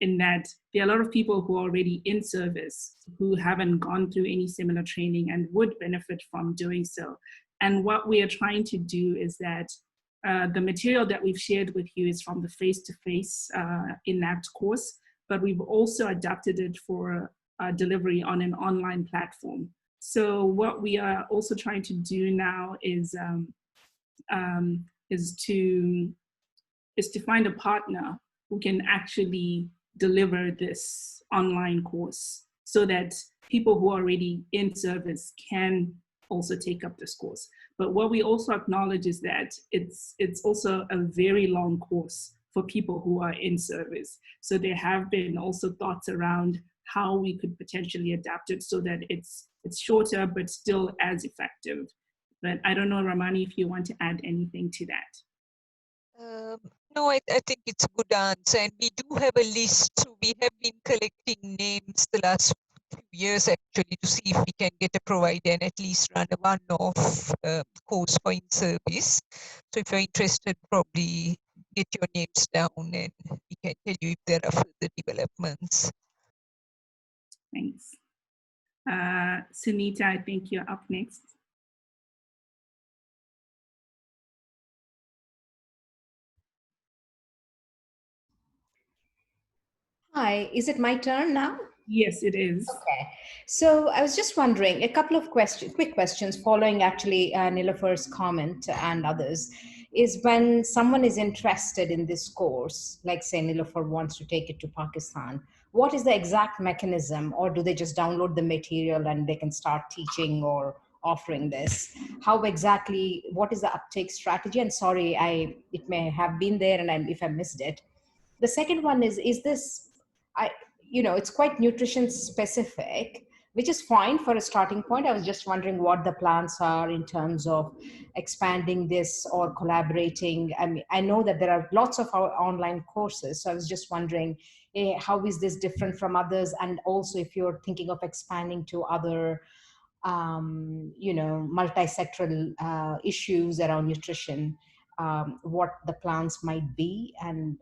in that there are a lot of people who are already in service who haven't gone through any similar training and would benefit from doing so. And what we are trying to do is that the material that we've shared with you is from the face-to-face ENACT course, but we've also adapted it for delivery on an online platform. So what we are also trying to do now is to find a partner who can actually deliver this online course, so that people who are already in service can also take up this course. But what we also acknowledge is that it's also a very long course for people who are in service. So there have been also thoughts around how we could potentially adapt it so that it's shorter but still as effective. But I don't know, Ramani, if you want to add anything to that. No, I think it's a good answer. And we do have a list. So we have been collecting names the last few years actually to see if we can get a provider and at least run a one-off course for in-service. So if you're interested, probably get your names down and we can tell you if there are further developments. Thanks. Sunita, I think you're up next. Hi, is it my turn now? Yes, it is. Okay. So I was just wondering a couple of quick questions following actually Nilofer's comment and others, is when someone is interested in this course, like say Nilofer wants to take it to Pakistan, what is the exact mechanism, or do they just download the material and they can start teaching or offering this? How exactly, what is the uptake strategy? And sorry, it may have been there and if I missed it. The second one is this, it's quite nutrition specific, which is fine for a starting point. I was just wondering what the plans are in terms of expanding this or collaborating. I mean, I know that there are lots of our online courses, so I was just wondering, how is this different from others? And also if you're thinking of expanding to other, multi-sectoral issues around nutrition, what the plans might be and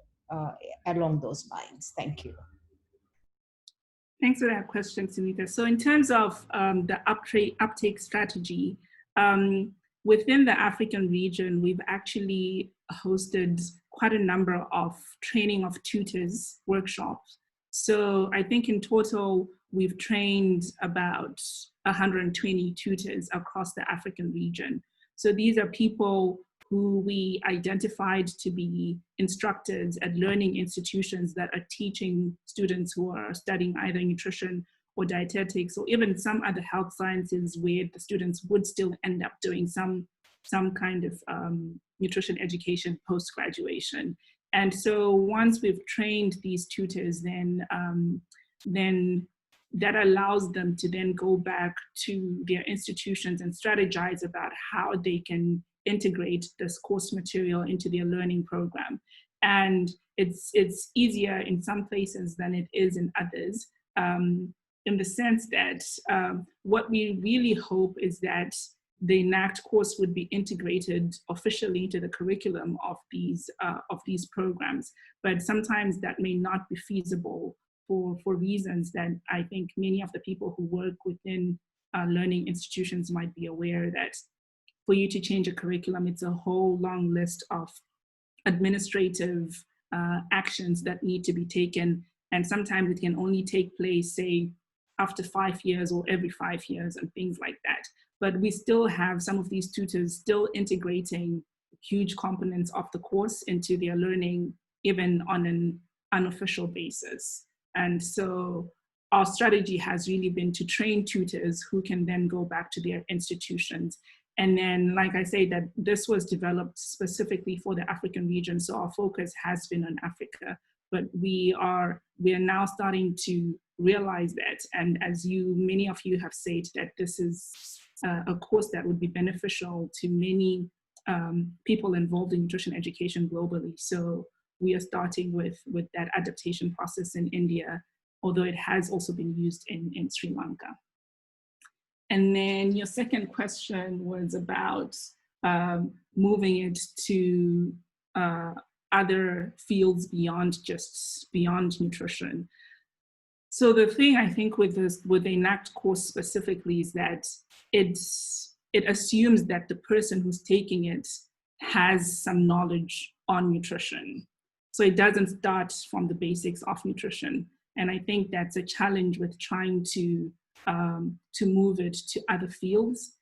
along those lines. Thank you. Thanks for that question, Sunita. So in terms of the uptake strategy, within the African region, we've actually hosted quite a number of training of tutors workshops. So I think in total, we've trained about 120 tutors across the African region. So these are people who we identified to be instructors at learning institutions that are teaching students who are studying either nutrition or dietetics, or even some other health sciences where the students would still end up doing some kind of nutrition education post-graduation. And so once we've trained these tutors, then that allows them to then go back to their institutions and strategize about how they can integrate this course material into their learning program. And it's easier in some places than it is in others, in the sense that what we really hope is that the ENACT course would be integrated officially into the curriculum of these programs. But sometimes that may not be feasible for reasons that I think many of the people who work within learning institutions might be aware that for you to change a curriculum, it's a whole long list of administrative actions that need to be taken. And sometimes it can only take place, say, after 5 years or every 5 years and things like that. But we still have some of these tutors still integrating huge components of the course into their learning, even on an unofficial basis. And so our strategy has really been to train tutors who can then go back to their institutions. And then, like I say, that this was developed specifically for the African region. So our focus has been on Africa, but we are now starting to realize that. And as many of you have said, that this is a course that would be beneficial to many people involved in nutrition education globally. So we are starting with that adaptation process in India, although it has also been used in Sri Lanka. And then your second question was about moving it to other fields beyond nutrition. So the thing I think with the ENACT course specifically is that it assumes that the person who's taking it has some knowledge on nutrition. So it doesn't start from the basics of nutrition. And I think that's a challenge with trying to move it to other fields,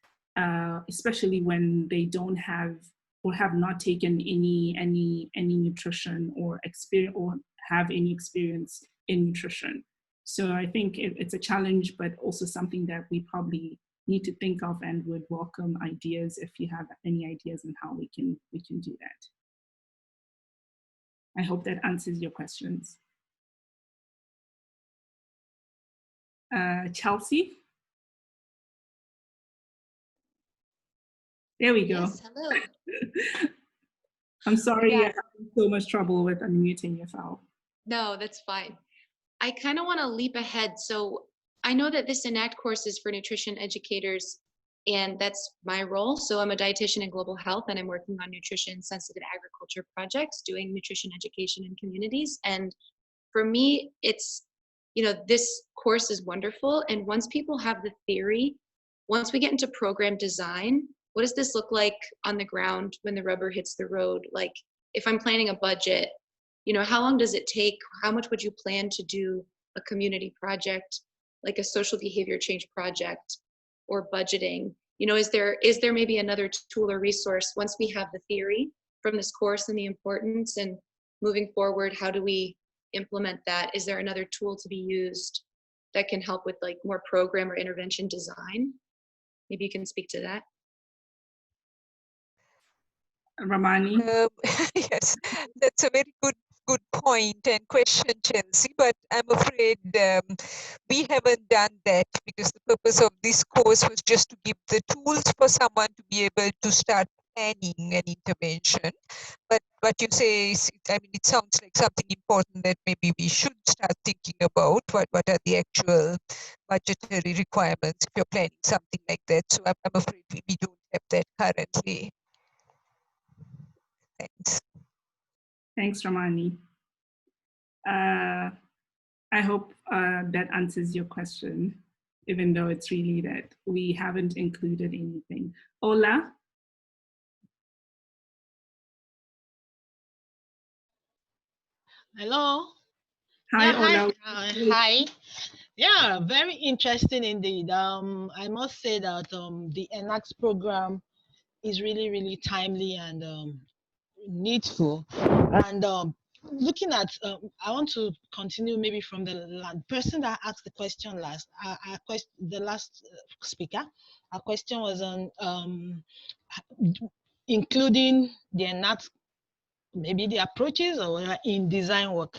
especially when they don't have or have not taken any nutrition or experience or have any experience in nutrition. So I think it's a challenge, but also something that we probably need to think of, and would welcome ideas if you have any ideas on how we can do that. I hope that answers your questions. Chelsea? There we go. Yes, hello. I'm sorry Yeah. you're having so much trouble with unmuting yourself. No, that's fine. I kind of want to leap ahead. So I know that this ENACT course is for nutrition educators, and that's my role. So I'm a dietitian in global health, and I'm working on nutrition sensitive agriculture projects, doing nutrition education in communities. And for me, it's, you know, this course is wonderful. And once people have the theory, once we get into program design, what does this look like on the ground when the rubber hits the road? Like if I'm planning a budget, you know, how long does it take? How much would you plan to do a community project, like a social behavior change project, or budgeting? You know, is there maybe another tool or resource once we have the theory from this course and the importance, and moving forward, how do we implement that? Is there another tool to be used that can help with like more program or intervention design? Maybe you can speak to that. Ramani? Yes, that's a very good point and question, Chelsea, but I'm afraid we haven't done that, because the purpose of this course was just to give the tools for someone to be able to start planning an intervention. But what you say is, I mean, it sounds like something important that maybe we should start thinking about. What are the actual budgetary requirements if you're planning something like that? So I'm afraid we don't have that currently. Thanks. Thanks, Ramani. I hope that answers your question, even though it's really that we haven't included anything. Ola? Hello. Hi, Yeah, Ola. hi. Yeah, very interesting indeed. I must say that the ENACT program is really timely and needful. And looking at, I want to continue maybe from the person that asked the question last. The last speaker. Our question was on including the ENACT, maybe the approaches or in design work.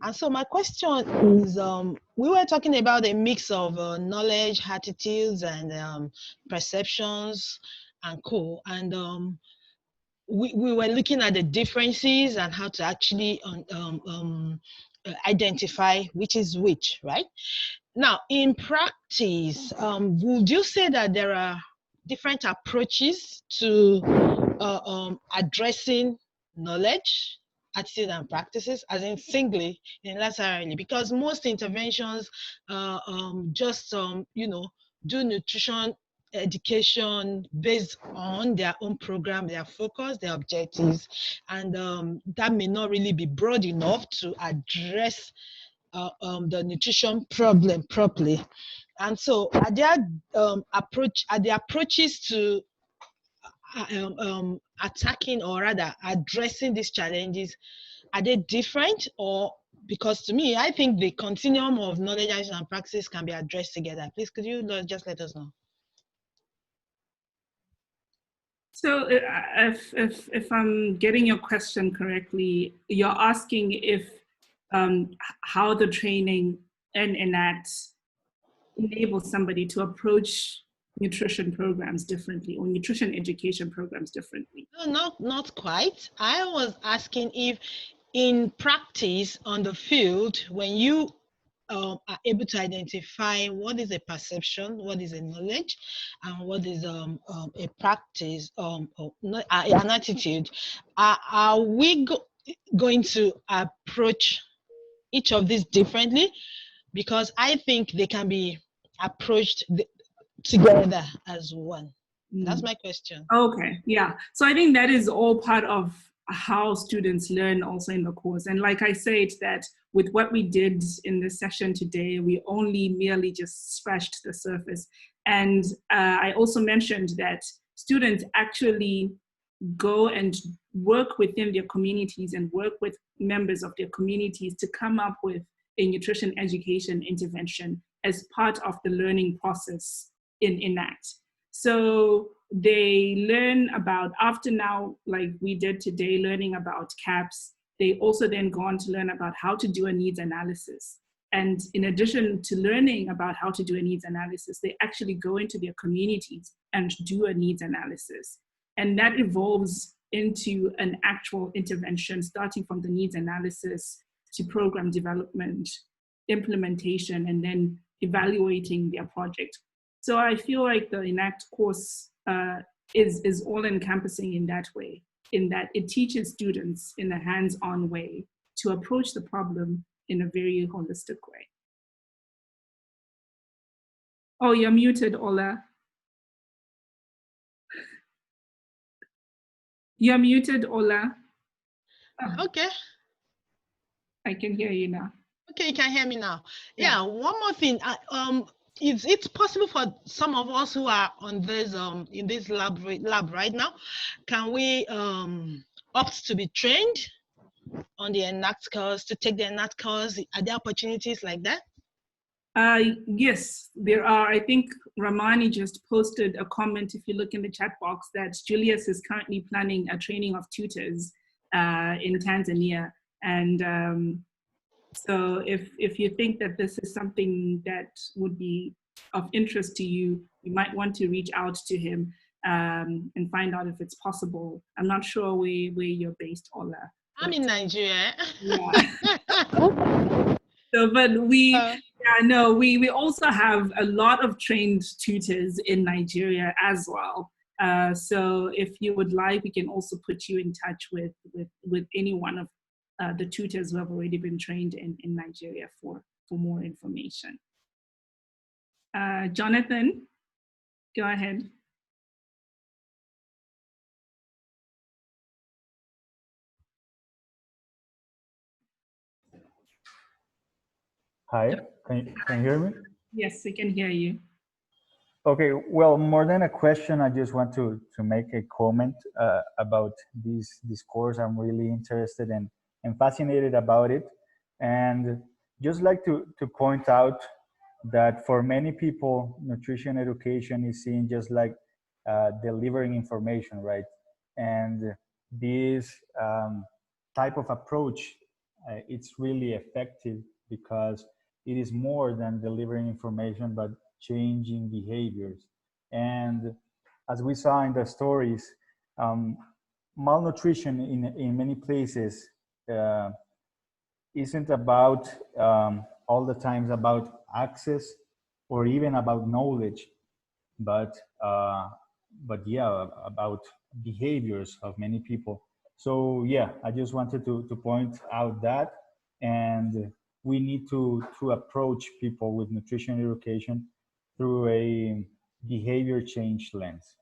And so my question is, we were talking about a mix of knowledge, attitudes, and perceptions and co. And we were looking at the differences and how to actually identify which is which, right? Now, in practice, would you say that there are different approaches to addressing knowledge, attitude, and practices, as in singly, unilaterally? Because most interventions just, you know, do nutrition education based on their own program, their focus, their objectives, and that may not really be broad enough to address the nutrition problem properly. And so are there approaches to attacking, or rather addressing these challenges, are they different? Or, because to me, I think the continuum of knowledge and practice can be addressed together. Please, could you just let us know? So if I'm getting your question correctly, you're asking if how the training and ENACT enables somebody to approach nutrition programs differently, or nutrition education programs differently. No, not quite. I was asking if in practice on the field, when you are able to identify what is a perception, what is a knowledge, and what is a practice, or an attitude, are we going to approach each of these differently? Because I think they can be approached together as one. That's my question. Okay, yeah. So I think that is all part of how students learn also in the course. And like I said, that with what we did in this session today, we only merely just scratched the surface. And I also mentioned that students actually go and work within their communities and work with members of their communities to come up with a nutrition education intervention as part of the learning process in ENACT. So they learn about, after now, like we did today, learning about CAPS, they also then go on to learn about how to do a needs analysis. And in addition to learning about how to do a needs analysis, they actually go into their communities and do a needs analysis. And that evolves into an actual intervention, starting from the needs analysis to program development, implementation, and then evaluating their project. So I feel like the ENACT course is all-encompassing in that way, in that it teaches students in a hands-on way to approach the problem in a very holistic way. Oh, you're muted, Ola. You're muted, Ola. Oh, okay. I can hear you now. Okay, you can hear me now. Yeah, one more thing. Is it possible for some of us who are on this in this lab right now, can we opt to be trained on the ENACT course, to take the ENACT course? Are there opportunities like that? Yes, there are. I think Ramani just posted a comment, if you look in the chat box, that Julius is currently planning a training of tutors in Tanzania. And so if you think that this is something that would be of interest to you, you might want to reach out to him and find out if it's possible. I'm not sure where you're based, Ola. I'm in Nigeria. Yeah. So, but we also have a lot of trained tutors in Nigeria as well. So if you would like, we can also put you in touch with any one of the tutors who have already been trained in Nigeria for more information. Jonathan, go ahead. Hi, can you hear me? Yes, I can hear you. Okay, well, more than a question, I just want to make a comment about this course. I'm really interested and fascinated about it. And just like to point out that for many people, nutrition education is seen just like delivering information, right? And this type of approach, it's really effective because it is more than delivering information, but changing behaviors. And as we saw in the stories, malnutrition in many places isn't about all the times about access or even about knowledge, but yeah, about behaviors of many people. So yeah, I just wanted to point out that, and we need to approach people with nutrition education through a behavior change lens.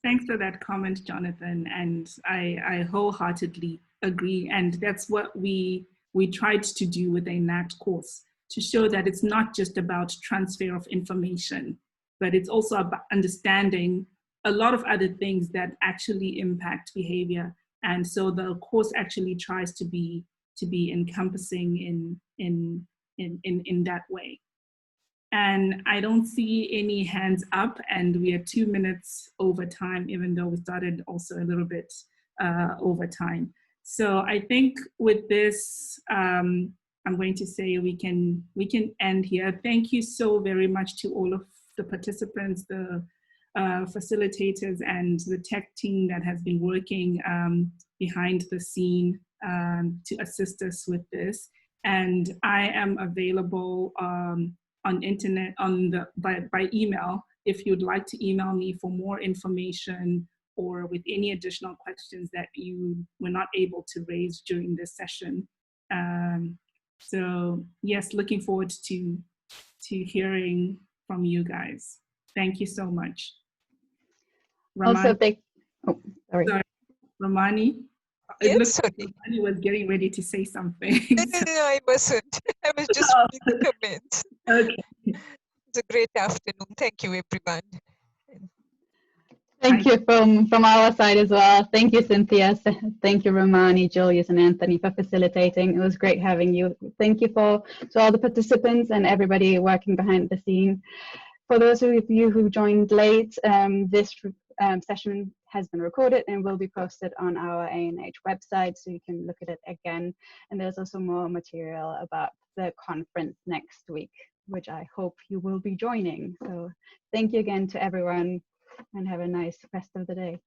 Thanks for that comment, Jonathan, and I wholeheartedly agree. And that's what we tried to do with the ENACT course, to show that it's not just about transfer of information, but it's also about understanding a lot of other things that actually impact behavior. And so the course actually tries to be encompassing in that way. And I don't see any hands up, and we are 2 minutes over time, even though we started also a little bit over time. So I think with this, I'm going to say we can end here. Thank you so very much to all of the participants, the facilitators, and the tech team that has been working behind the scene to assist us with this. And I am available on internet, by email, if you'd like to email me for more information or with any additional questions that you were not able to raise during this session. So yes, looking forward to hearing from you guys. Thank you so much. Ramani, sorry, Ramani. It looks like Ramani was getting ready to say something. No, I wasn't. I was just reading the comments. Okay. It's a great afternoon. Thank you, everyone. Thank you from our side as well. Thank you, Cynthia. Thank you, Romani, Julius, and Anthony for facilitating. It was great having you. Thank you to all the participants and everybody working behind the scene. For those of you who joined late, this session has been recorded and will be posted on our ANH website, so you can look at it again. And there's also more material about the conference next week, which I hope you will be joining. So thank you again to everyone, and have a nice rest of the day.